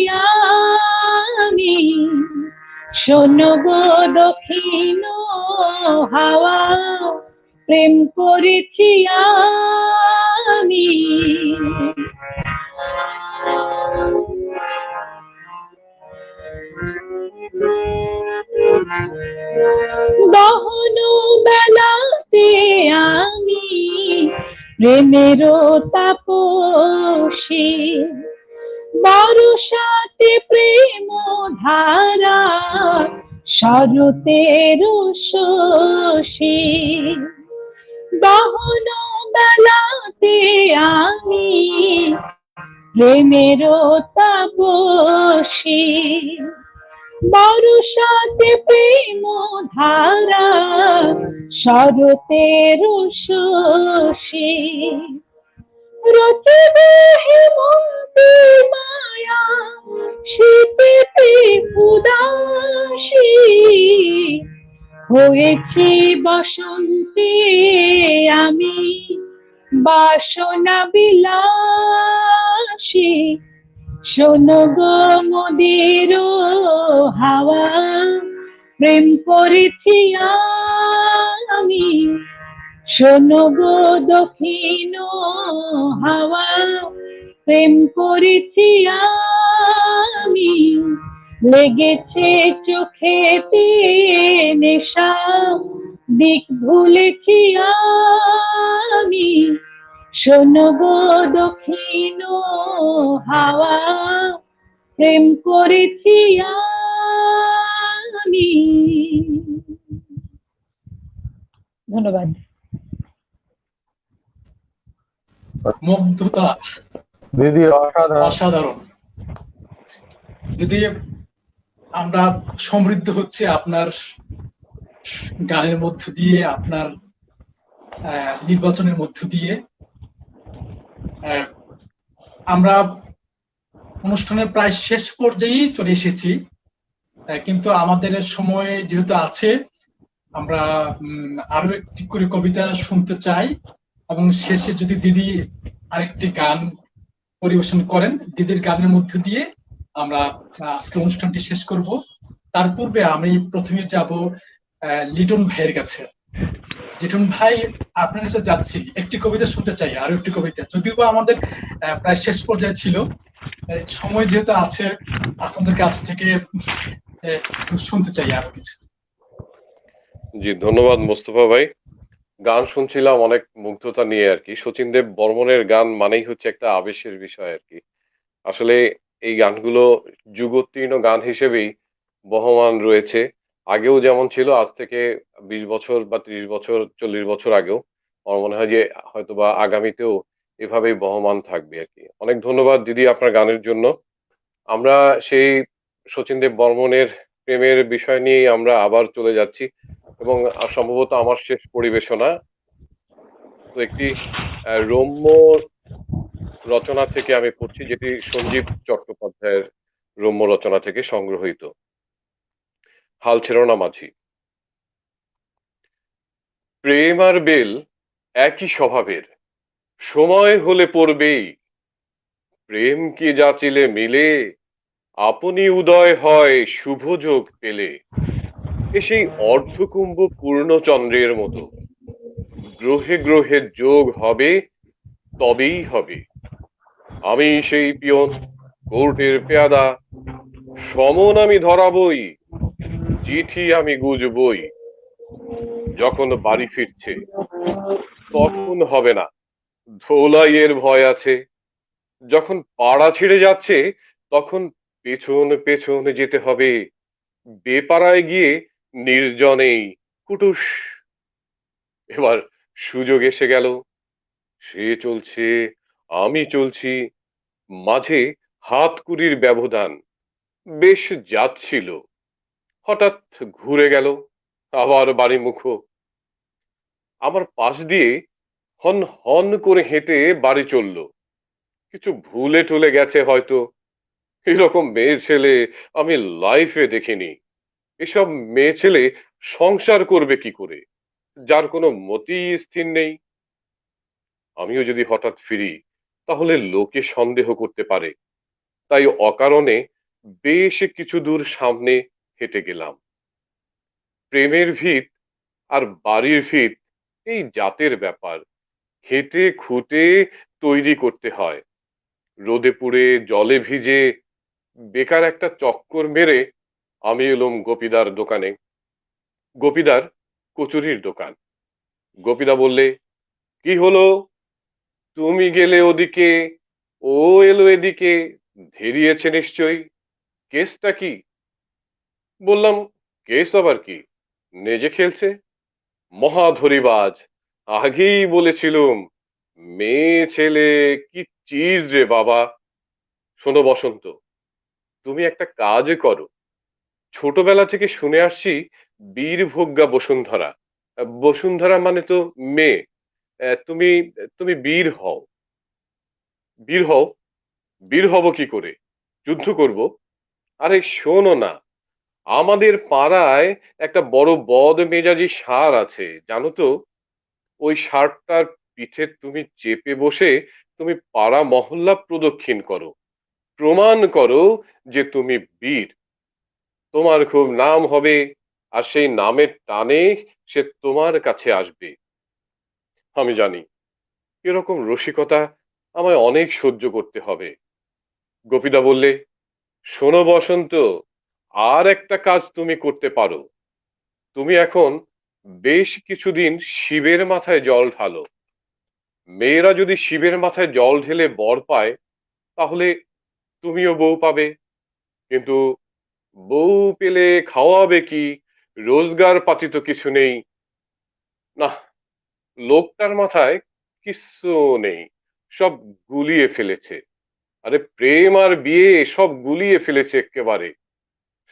আমি। শোনো গো দক্ষিণ হাওয়া, প্রেম করেছি আমি। দহন বেলাতে আমি প্রেমেরও তাপসী, বর্ষাতে প্রেম ধারা, শরতের শশী। দহন বেলাতে আমি প্রেমেরও তাপসী, বর্ষাতে প্রেম ধারা, শরতের শশী। রচিবে হেমন্তে মায়া, শীতেতে উদাসী, হয়েছি বসন্তে আমি বাসনা বিলাসী। শোনো গো মোদের হাওয়া, প্রেম করেছি আমি। শোনো গো দক্ষিণ হাওয়া, প্রেম করেছি আমি। লেগেছে চোখেতে নেশা, দিক ভুলেছি আমি। শোনো গো দক্ষিণ হাওয়া, প্রেম করেছি আমি। ধন্যবাদ। মুগ্ধতা, দিদি অসাধারণ। অসাধারণ দিদি। আমরা সমৃদ্ধ হচ্ছে আপনার গানের মধ্য দিয়ে, আপনার নির্বাচনের মধ্য দিয়ে। আমরা অনুষ্ঠানের প্রায় শেষ পর্যায়েই চলে এসেছি, কিন্তু আমাদের সময় যেহেতু আছে, আমরা আরো একটি করে কবিতা শুনতে চাই, এবং শেষে যদি দিদি আরেকটি গান পরিবেশন করেন, দিদির গানের মধ্য দিয়ে আমরা আজকে অনুষ্ঠানটি শেষ করব। তার পূর্বে আমি প্রথমে যাব লিটন ভাইয়ের কাছে। লিটন ভাই, আপনার কাছে যাচ্ছি, একটি কবিতা শুনতে চাই, আরো একটি কবিতা, যদিও বা আমাদের প্রায় শেষ পর্যায়ে ছিল। সময় যেহেতু আছে, আপনাদের কাছ থেকে শুনতে চাই আরো কিছু। জি, ধন্যবাদ মোস্তফা ভাই। গান শুনছিলাম অনেক মুগ্ধতা নিয়ে আর কি। শচীন দেব বর্মনের গান মানেই হচ্ছে একটা আবেশের বিষয় আর কি। আসলে এই গানগুলো যুগোত্তীর্ণ গান হিসেবেই বহমান রয়েছে। আগেও যেমন ছিল, আজ থেকে 20 বছর বা 30 বছর 40 বছর আগেও, আমার মনে হয় যে হয়তোবা আগামীতেও এভাবেই বহমান থাকবে আর কি। অনেক ধন্যবাদ দিদি আপনার গানের জন্য। আমরা সেই শচীন দেব বর্মনের প্রেমের বিষয় নিয়েই আমরা আবার চলে যাচ্ছি, এবং সম্ভবত আমার শেষ পরিবেশনা। তো একটি রম্য রচনা থেকে আমি পড়ছি, যেটি সঞ্জীব চট্টোপাধ্যায়ের রম্য রচনা থেকে সংগ্রহীত। হাল ছেড়ো না মাঝি। প্রেম আর বেল একই স্বভাবের, সময় হলে পড়বেই। প্রেম কি যাচিলে মিলে, আপনি উদয় হয় শুভ যোগ পেলে। এ সেই অর্ধকুম্ভ পূর্ণচন্দ্রের মতো, গ্রহে গ্রহে যোগ হবে, তবেই হবে। আমি সেই পিয়ন, কোর্টের পেয়াদা, সমন আমি ধরাবই, চিঠি আমি গুজবই। যখন বাড়ি ফিরছে তখন হবে না, ধোলাইয়ের ভয় আছে। যখন পাড়া ছেড়ে যাচ্ছে তখন পেছন পেছন যেতে হবে। বেপাড়ায় গিয়ে নির্জনেই কুটুস। এবার সুযোগ এসে গেল, সে চলছে, আমি চলছি, মাঝে হাতকুড়ির ব্যবধান। বেশ যাচ্ছিল, হঠাৎ ঘুরে গেল, আবার বাড়ি মুখো। আমার পাশ দিয়ে হন হন করে হেঁটে বাড়ি চলল। কিছু ভুলে টুলে গেছে হয়তো। এরকম মেয়ে ছেলে আমি লাইফে দেখিনি। এসব মেয়ে ছেলে সংসার করবে কি করে, যার কোনো মতি স্থির নেই। আমিও যদি হঠাৎ ফিরি তাহলে লোকে সন্দেহ করতে পারে। তাই অকারণে বেশ কিছু দূর সামনে হেঁটে গেলাম। প্রেমের ভিত আর বাড়ির ভিত এই জাতের ব্যাপার, হেঁটে খুঁটে তৈরি করতে হয়। রোদে পুড়ে জলে ভিজে বেকার একটা চক্কর মেরে আমি এলুম গোপীদার দোকানে। গোপীদার কচুরির দোকান। গোপীদা বললে, কি হলো, তুমি গেলে ওদিকে, ও এলো এদিকে, ধেরিয়েছে নিশ্চয়ই, কেসটা কি? বললাম, কেস আবার কি, নেজে খেলছে, মহাধরিবাজ। আগেই বলেছিলুম, মেয়ে ছেলে কি চিজ রে বাবা। শোনো বসন্ত, তুমি একটা কাজ করো। ছোটবেলা থেকে শুনে আসছি বীরভোগ্যা বসুন্ধরা। বসুন্ধরা মানে তো মেয়ে। তুমি তুমি বীর হও। বীর হও? বীর হব কি করে, যুদ্ধ করব? আরে শোনো না, আমাদের পাড়ায় একটা বড় বদ মেজাজি ষাঁড় আছে জানো তো। ওই ষাঁড়টার পিঠে তুমি চেপে বসে তুমি পাড়া মহল্লা প্রদক্ষিণ করো, প্রমাণ করো যে তুমি বীর। তোমার খুব নাম হবে, আর সেই নামের টানে সে তোমার কাছে আসবে। আমি জানি এরকম রসিকতা আমায় অনেক সহ্য করতে হবে। গোপীদা বললে, শোনো বসন্ত, আর একটা কাজ তুমি করতে পারো। তুমি এখন বেশ কিছুদিন শিবের মাথায় জল ঢালো। মেয়েরা যদি শিবের মাথায় জল ঢেলে বর পায় তাহলে তুমিও বউ পাবে। কিন্তু বউ পেলে খাওয়াবে কি, রোজগার পাতি তো কিছু নেই। না, লোকটার মাথায় কিচ্ছু নেই, সব গুলিয়ে ফেলেছে। আরে প্রেম আর বিয়ে সব গুলিয়ে ফেলেছে একেবারে।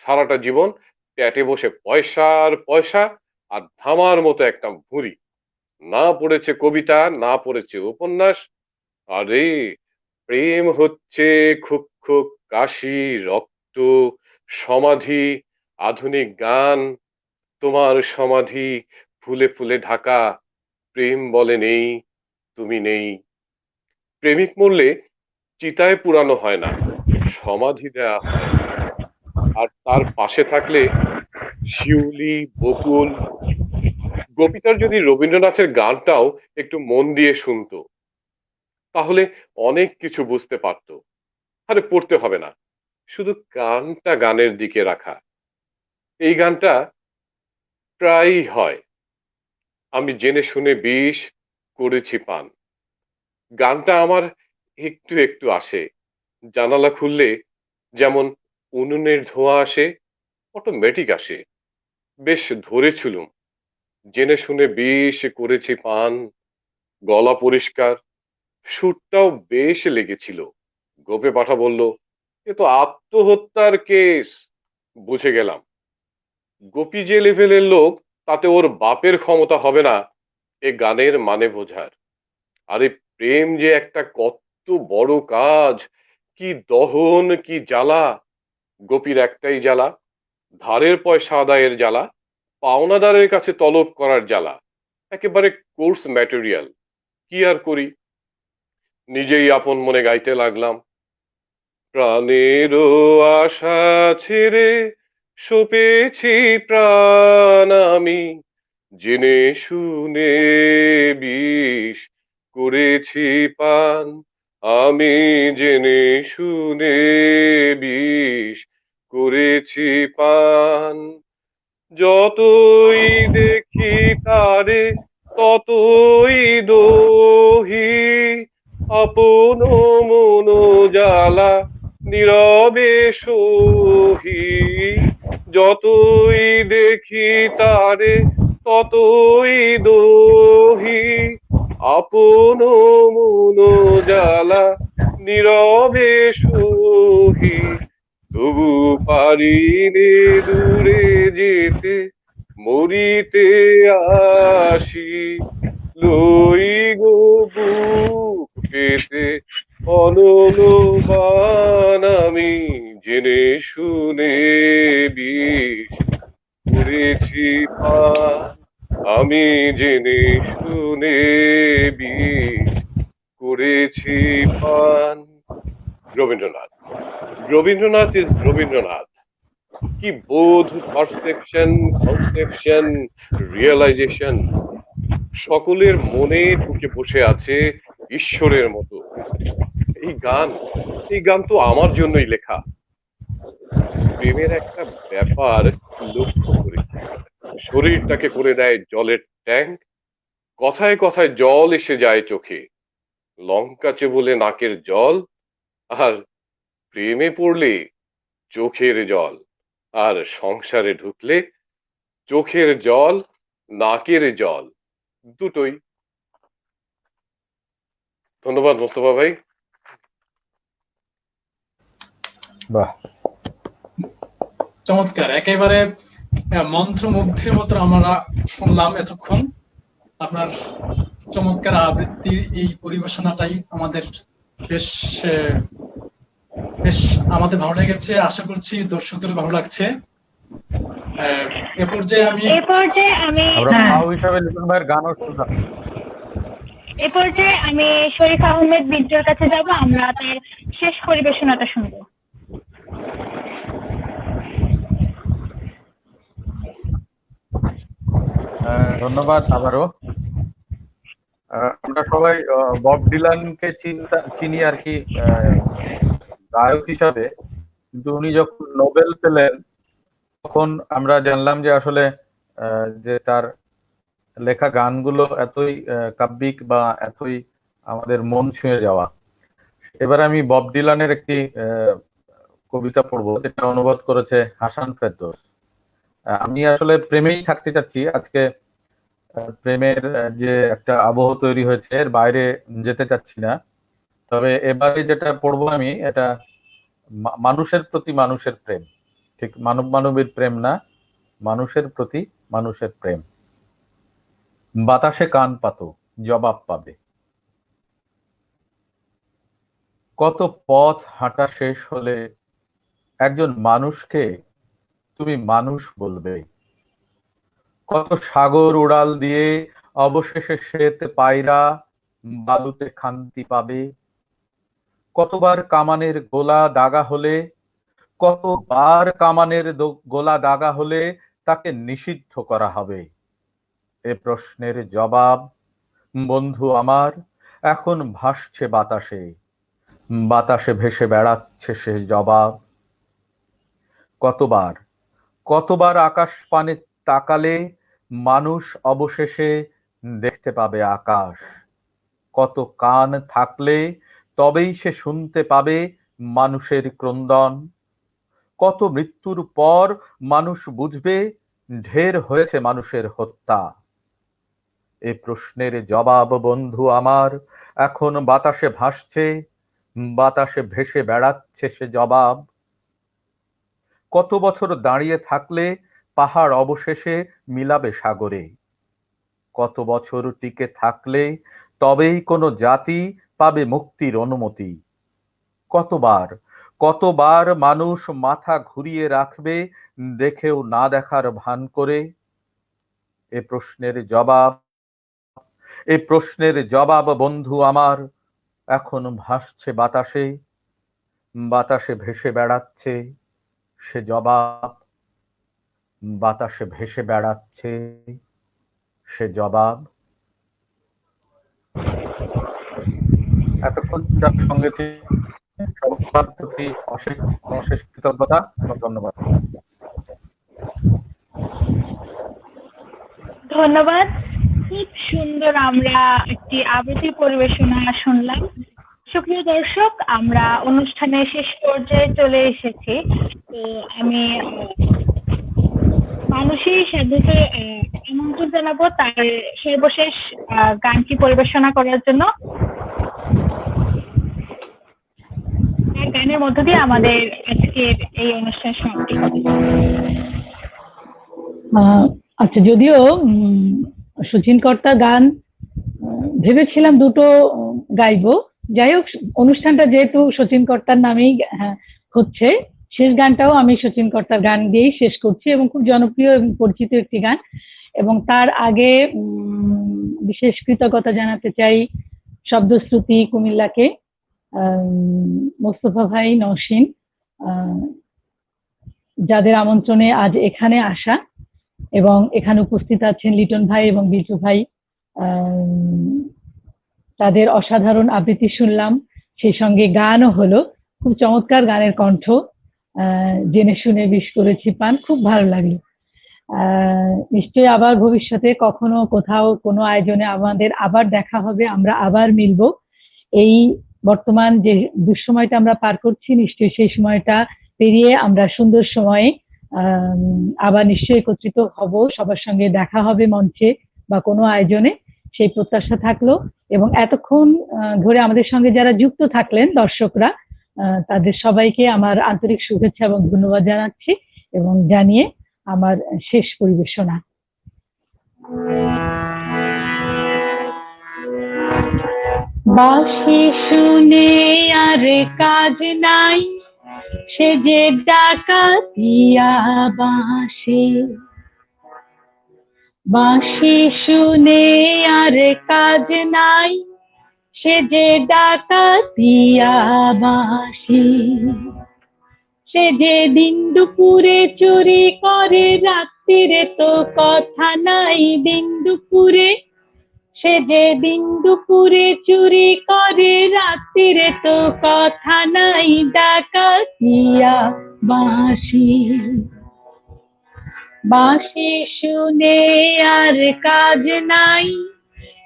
সারাটা জীবন পেটে বসে পয়সা আর পয়সা, আর ধামার মতো একটা ভুঁড়ি। না পড়েছে কবিতা, না পড়েছে উপন্যাস। আরে প্রেম হচ্ছে খুব খুব কাশি, রক্ত, সমাধি, আধুনিক গান। তোমার সমাধি ফুলে ফুলে ঢাকা। প্রেম বলে নেই, তুমি নেই। প্রেমিক মরলে চিতায় পুরানো হয় না, সমাধি দেয়া হয়, আর তার পাশে থাকলে শিউলি, বকুল, গোপীটার যদি রবীন্দ্রনাথের গানটাও একটু মন দিয়ে শুনতো, তাহলে অনেক কিছু বুঝতে পারতো। আরে পড়তে হবে না, শুধু কানটা গানের দিকে রাখা। এই গানটা প্রায়ই হয়, আমি জেনে শুনে বিষ করেছি পান। গানটা আমার একটু একটু আসে, জানালা খুললে যেমন উনুনের ধোঁয়া আসে, অটোমেটিক আসে। বেশ ধরেছিলুম, জেনে শুনে বিষ করেছি পান, গলা পরিষ্কার, সুরটাও বেশ লেগেছিল। গোপে পাঠা বলল, এ তো আত্মহত্যার কেস। বুঝে গেলাম, গোপী যে লেভেলের লোক, তাতে ওর বাপের ক্ষমতা হবে না এ গানের মানে বোঝার। আরে প্রেম যে একটা কত বড় কাজ, কি দহন, কি জ্বালা। গোপীর একটাই জ্বালা, ধারের পয়সা আদায়ের জ্বালা, পাওনাদারের কাছে তলব করার জ্বালা। একেবারে কোর্স ম্যাটেরিয়াল। কি আর করি, নিজেই আপন মনে গাইতে লাগলাম, প্রাণেরও আশা ছেড়ে সপেছি প্রাণ আমি, জেনে শুনে বিষ করেছি পান, আমি জেনে শুনে বিষ করেছি পান। যতই দেখি তারে ততই দোহি, আপন মন জ্বালা নীরবে সহি। যতই দেখি তারে ততই দোহি, আপন মন জ্বালা নীরবে সহি। তবু পারিনে দূরে যেতে, মরিতে আসি, লই গো বুক পেতে অনলবান আমি, জেনে শুনে বিষ করেছি পান, আমি জেনে শুনে বিষ করেছি পান। রবীন্দ্রনাথ। রবীন্দ্রনাথ ইজ রবীন্দ্রনাথ। কি বোধ, পারসেপশন, কনসেপশন, রিয়েলাইজেশন, সকলের মনে ঢুকে বসে আছে ঈশ্বরের মতো। এই গান, এই গান তো আমার জন্যই লেখা। প্রেমের একটা ব্যাপার লক্ষ্য করেছি, শরীরটাকে করে দেয় জলের ট্যাঙ্ক, কথায় কথায় জল এসে যায় চোখে, লঙ্কা চেবলে নাকের জল, আর প্রেমে পড়লে চোখের জল, আর সংসারে ঢুকলে চোখের জল, নাকের জল, দুটোই। ধন্যবাদ মোস্তফা ভাই। বাহ, চমৎকার, একেবারে মন্ত্রমুগ্ধের মতো আমরা শুনলাম এতক্ষণ। আপনার চমৎকার আবৃত্তির এই পরিবেশনাটাই আমাদের বেশ বেশ আমাদের ভালো লেগেছে, আশা করছি দর্শকদের ভালো লাগছে। এ পর্যায়ে আমি আমরা ভাও হিসাবে লিটন ভাইয়ের গানও শুনলাম। শরীফ আহমেদ বিল্টুর কাছে যাব, আমরা তার শেষ পরিবেশনাটা শুনবো। ধন্যবাদ আবারও। আমরা সবাই বব ডিলানকে চিনি আর কি গায়ক হিসাবে, কিন্তু উনি যখন নোবেল পেলেন তখন আমরা জানলাম যে আসলে যে তার লেখা গানগুলো এতই কাব্যিক বা এতই আমাদের মন ছুঁয়ে যাওয়া। এবার আমি বব ডিলানের একটি কবিতা পড়বো, যেটা অনুবাদ করেছে হাসান ফেরদৌস। আমি আসলে প্রেমেই থাকতে চাচ্ছি আজকে। প্রেমের যে একটা আবহ তৈরি হয়েছে, এর বাইরে যেতে চাচ্ছি না। তবে এবারে যেটা পড়বো আমি, এটা মানুষের প্রতি মানুষের প্রেম, ঠিক মানব মানবীর প্রেম না, মানুষের প্রতি মানুষের প্রেম। বাতাসে কান পাতো, জবাব পাবে। কত পথ হাঁটা শেষ হলে একজন মানুষকে তুমি মানুষ বলবে। কত সাগর উড়াল দিয়ে অবশেষে শ্বেত পায়রা বালুতে খান্তি পাবে। কতবার কামানের গোলা দাগা হলে, কতবার কামানের গোলা দাগা হলে তাকে নিষিদ্ধ করা হবে? এ প্রশ্নের জবাব বন্ধু আমার এখন ভাসছে বাতাসে, বাতাসে ভেসে বেড়াচ্ছে সে জবাব। কতবার কতবার আকাশ পানে তাকালে মানুষ অবশেষে দেখতে পাবে আকাশ। কত কান থাকলে তবেই সে শুনতে পাবে মানুষের ক্রন্দন। কত মৃত্যুর পর মানুষ বুঝবে ঢের হয়েছে মানুষের হত্যা। এ প্রশ্নের জবাব বন্ধু আমার এখন বাতাসে ভাসছে, বাতাসে ভেসে বেড়াচ্ছে সে জবাব। কত বছর দাঁড়িয়ে থাকলে পাহাড় অবশেষে মিলাবে সাগরে? কত বছর টিকে থাকলে তবেই কোনো জাতি পাবে মুক্তির অনুমতি? কতবার কতবার মানুষ মাথা ঘুরিয়ে রাখবে দেখেও না দেখার ভান করে? এ প্রশ্নের জবাব বন্ধু আমার এখন ভাসছে বাতাসে, বাতাসে ভেসে বেড়াচ্ছে সে জবাব। বাতাসে ভেসে বেড়াচ্ছে সে জবাব। এতক্ষণ যার সঙ্গে সবার প্রতি অশেষ অশেষ কৃতজ্ঞতা এবং ধন্যবাদ। ধন্যবাদ। খুব সুন্দর আমরা একটি আবৃত্তি পরিবেশনা শুনলাম। সুপ্রিয় দর্শক, আমরা অনুষ্ঠানের শেষ পর্যায়ে চলে এসেছি। তো আমি মানুষই সাধুকে আমন্ত্রণ জানাবো তার সর্বশেষ গানটি পরিবেশনা করার জন্য। তার গানের মধ্য দিয়ে আমাদের আজকের এই অনুষ্ঠান সমাপ্তি হবে। আচ্ছা, যদিও সচিন কর্তার গান ভেবেছিলাম দুটো গাইবো, যাই হোক অনুষ্ঠানটা যেহেতু সচিন কর্তার নামেই হচ্ছে, শেষ গানটাও আমি সচিন কর্তার গান দিয়েই শেষ করছি এবং খুব জনপ্রিয় এবং পরিচিত একটি গান। এবং তার আগে বিশেষ কৃতজ্ঞতা জানাতে চাই শব্দশ্রুতি কুমিল্লাকে, মোস্তফা ভাই, নওশীন, যাদের আমন্ত্রণে আজ এখানে আসা এবং এখানে উপস্থিত আছেন লিটন ভাই এবং বিটু ভাই। তাদের অসাধারণ আবৃত্তি শুনলাম, সেই সঙ্গে গানও হলো। খুব চমৎকার গানের কণ্ঠ, জেনে শুনে বিশ করেছি পান, খুব ভালো লাগলো। নিশ্চয়ই আবার ভবিষ্যতে কখনো কোথাও কোনো আয়োজনে আমাদের আবার দেখা হবে, আমরা আবার মিলবো। এই বর্তমান যে দুঃসময়টা আমরা পার করছি, নিশ্চয়ই সেই সময়টা পেরিয়ে আমরা সুন্দর সময়ে আবার নিশ্চয়ই একত্রিত হব, সবার সঙ্গে দেখা হবে মঞ্চে বা কোনো আয়োজনে, সেই প্রত্যাশা থাকলো। এবং এতক্ষণ ধরে আমাদের সঙ্গে যারা যুক্ত থাকলেন দর্শকরা, তাদের সবাইকে আমার আন্তরিক শুভেচ্ছা এবং ধন্যবাদ জানাচ্ছি এবং জানিয়ে আমার শেষ পরিবেশনা। বাঁশি শুনে আর কাজ নাই, সে যে ডাকাতিয়া বাঁশি। বাঁশি শুনে আর কাজ নাই, সে যে ডাকাতিয়া বাঁশি। সে যে দিন দুপুরে চুরি করে, রাত্রিরে তো কথা নাই। দিন দুপুরে সে যে দিন দুপুরে চুরি করে, রাত্রিরে তো কথা নাই। ডাকাতিয়া বাঁশি। বাঁশি শুনে আর কাজ নাই,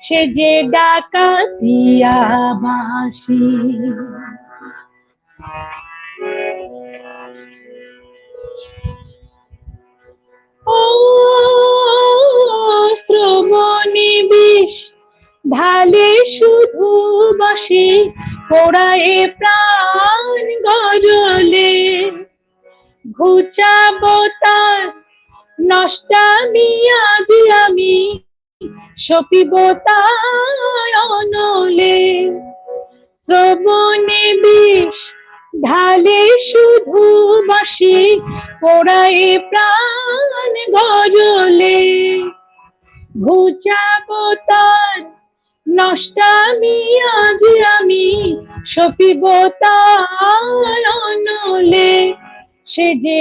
সে যে ডাকাতিয়া বাঁশি। ও শ্রবণী বিষ ঢালে শুধু বাঁশি, পোড়ায়ে প্রাণ গজলে। ঘুচাবো তার নষ্টামি আজ আমি, সপিব তার অনলে। শ্রবণে বিষ ঢালে শুধু বাঁশি, পোড়ায়ে প্রাণ গজলে। ঘুচাবো তার নষ্টামি আজ আমি, সপিব তার অনলে, সে যে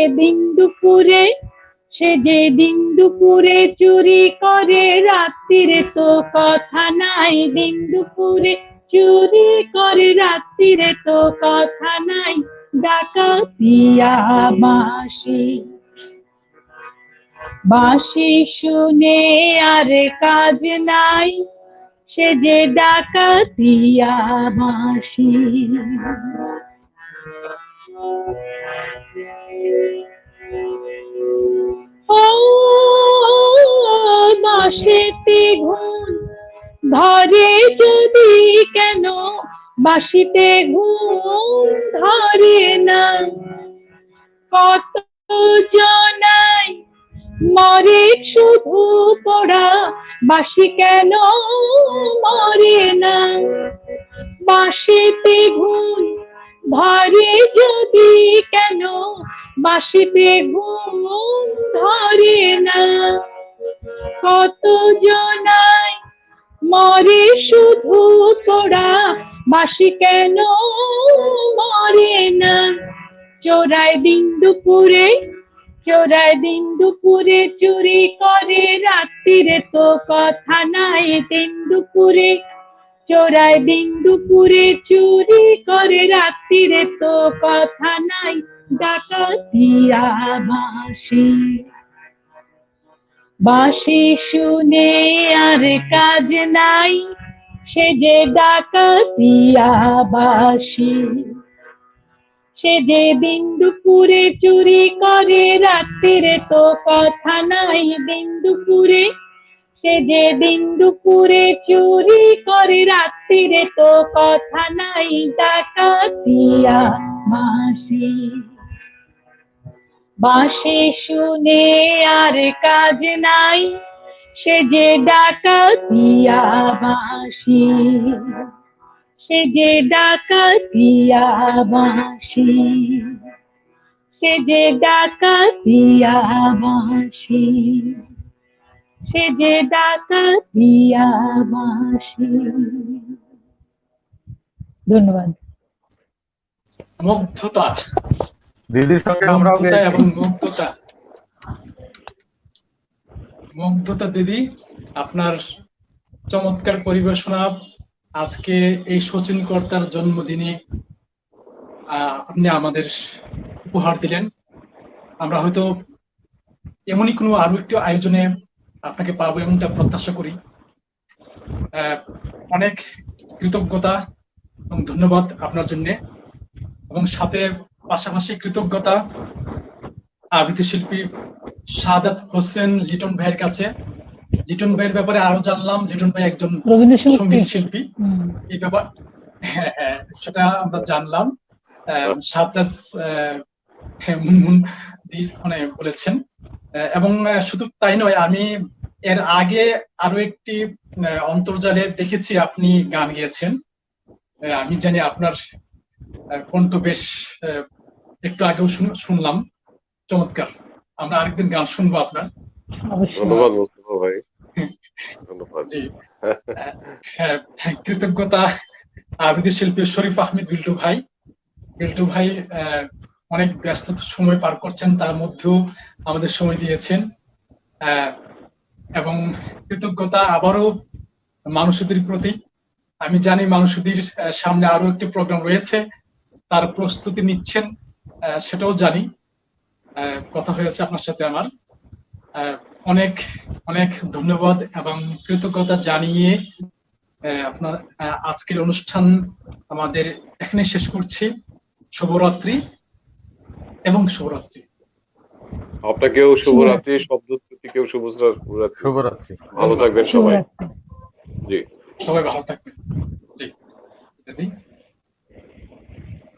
দিন দুপুরে চুরি করে রাত্রিরে তো কথা নাই, দিন দুপুরে চুরি করে রাত্রিরে তো কথা নাই, ডাকাতিয়া বাঁশি শুনে আর কাজ নাই, সে যে ডাকাতিয়া বাঁশি। ও বাঁশিতে ঘুম ধরে যদি কেন, বাঁশিতে ঘুম ধরে না, কত জনাই মরে শুধু পোড়া, বাঁশি কেন মরে না। বাঁশিতে ঘুম ধরে যদি কেন, বাঁশিতে ঘুম ধরে না, কত জনাই মরে শুধু পোড়া, বাঁশি কেন মরে না। চোরাই দিন দুপুরে চুরি করে রাত্রিরে তো কথা নাই, দিন দুপুরে চোরাই দিন দুপুরে চুরি করে রাত্রিরে তো কথা নাই, ডাকাতিয়া বাঁশি শুনে আর কাজ নাই, সে যে ডাকাতিয়া বাঁশি। সে যে দিন দুপুরে চুরি করে রাত্রিরে তো কথা নাই, দিন দুপুরে সে যে দিন দুপুরে চুরি করে রাত্রিরে তো কথা নাই, ডাকাতিয়া বাঁশি শুনে আর কাজ নাই, সে যে ডাকাতিয়া বাঁশি, সে যে ডাকাতিয়া বাঁশি, সে যে ডাকাতিয়া বাঁশি, সে যে ডাকাতিয়া বাঁশি। ধন্যবাদ। মুগ্ধতা দিদির সঙ্গে আমরাও এবং মুগ্ধতা দিদি, আপনার চমৎকার পরিবেশনা আজকে এই শচীন কর্তার জন্মদিনে আপনি আমাদের উপহার দিলেন। আমরা হয়তো এমনই কোনো আরো একটি আয়োজনে আপনাকে পাবো এমনটা প্রত্যাশা করি। অনেক কৃতজ্ঞতা এবং ধন্যবাদ আপনার জন্য, এবং সাথে পাশাপাশি কৃতজ্ঞতা আবৃত্তি শিল্পী সাদাত হোসেন লিটন ভাইয়ের কাছে। লিটন ভাইয়ের ব্যাপারে আরো জানলাম, লিটন ভাই একজন সঙ্গীত শিল্পী, এই ব্যাপার হ্যাঁ সেটা আমরা জানলাম। সাদাত মুনমুন মানে বলেছেন, এবং শুধু তাই নয়, আমি এর আগে আরো একটি অন্তর্জালে দেখেছি আপনি গান গেয়েছেন। আমি জানি আপনার কণ্ঠ বেশ একটু আগেও শুনলাম, চমৎকার। আমরা আরেকদিন গান শুনবো আপনার। ধন্যবাদ মুস্তফা ভাই, ধন্যবাদ। জি হ্যাঁ, কৃতজ্ঞতা আবৃত্তি শিল্পী শরীফ আহমেদ বিল্টু ভাই অনেক ব্যস্ত সময় পার করছেন, তার মধ্যেও আমাদের সময় দিয়েছেন। এবং কৃতজ্ঞতা আবারও মানুষদের প্রতি। আমি জানি মানুষদের সামনে আরো একটি প্রোগ্রাম রয়েছে, তার প্রস্তুতি নিচ্ছেন, সেটাও জানি। কথা হয়েছে আপনার সাথে আমার। অনেক অনেক ধন্যবাদ এবং কৃতজ্ঞতা জানিয়ে আপনার আজকের অনুষ্ঠান আমাদের এখানে শেষ করছি। শুভরাত্রি এবং শুভরাত্রি। আপনাকেও শুভরাত্রি, শব্দশ্রুতিকেও শুভরাত্রি। ভালো থাকবেন সবাই। জি, সবাই ভালো থাকবেন।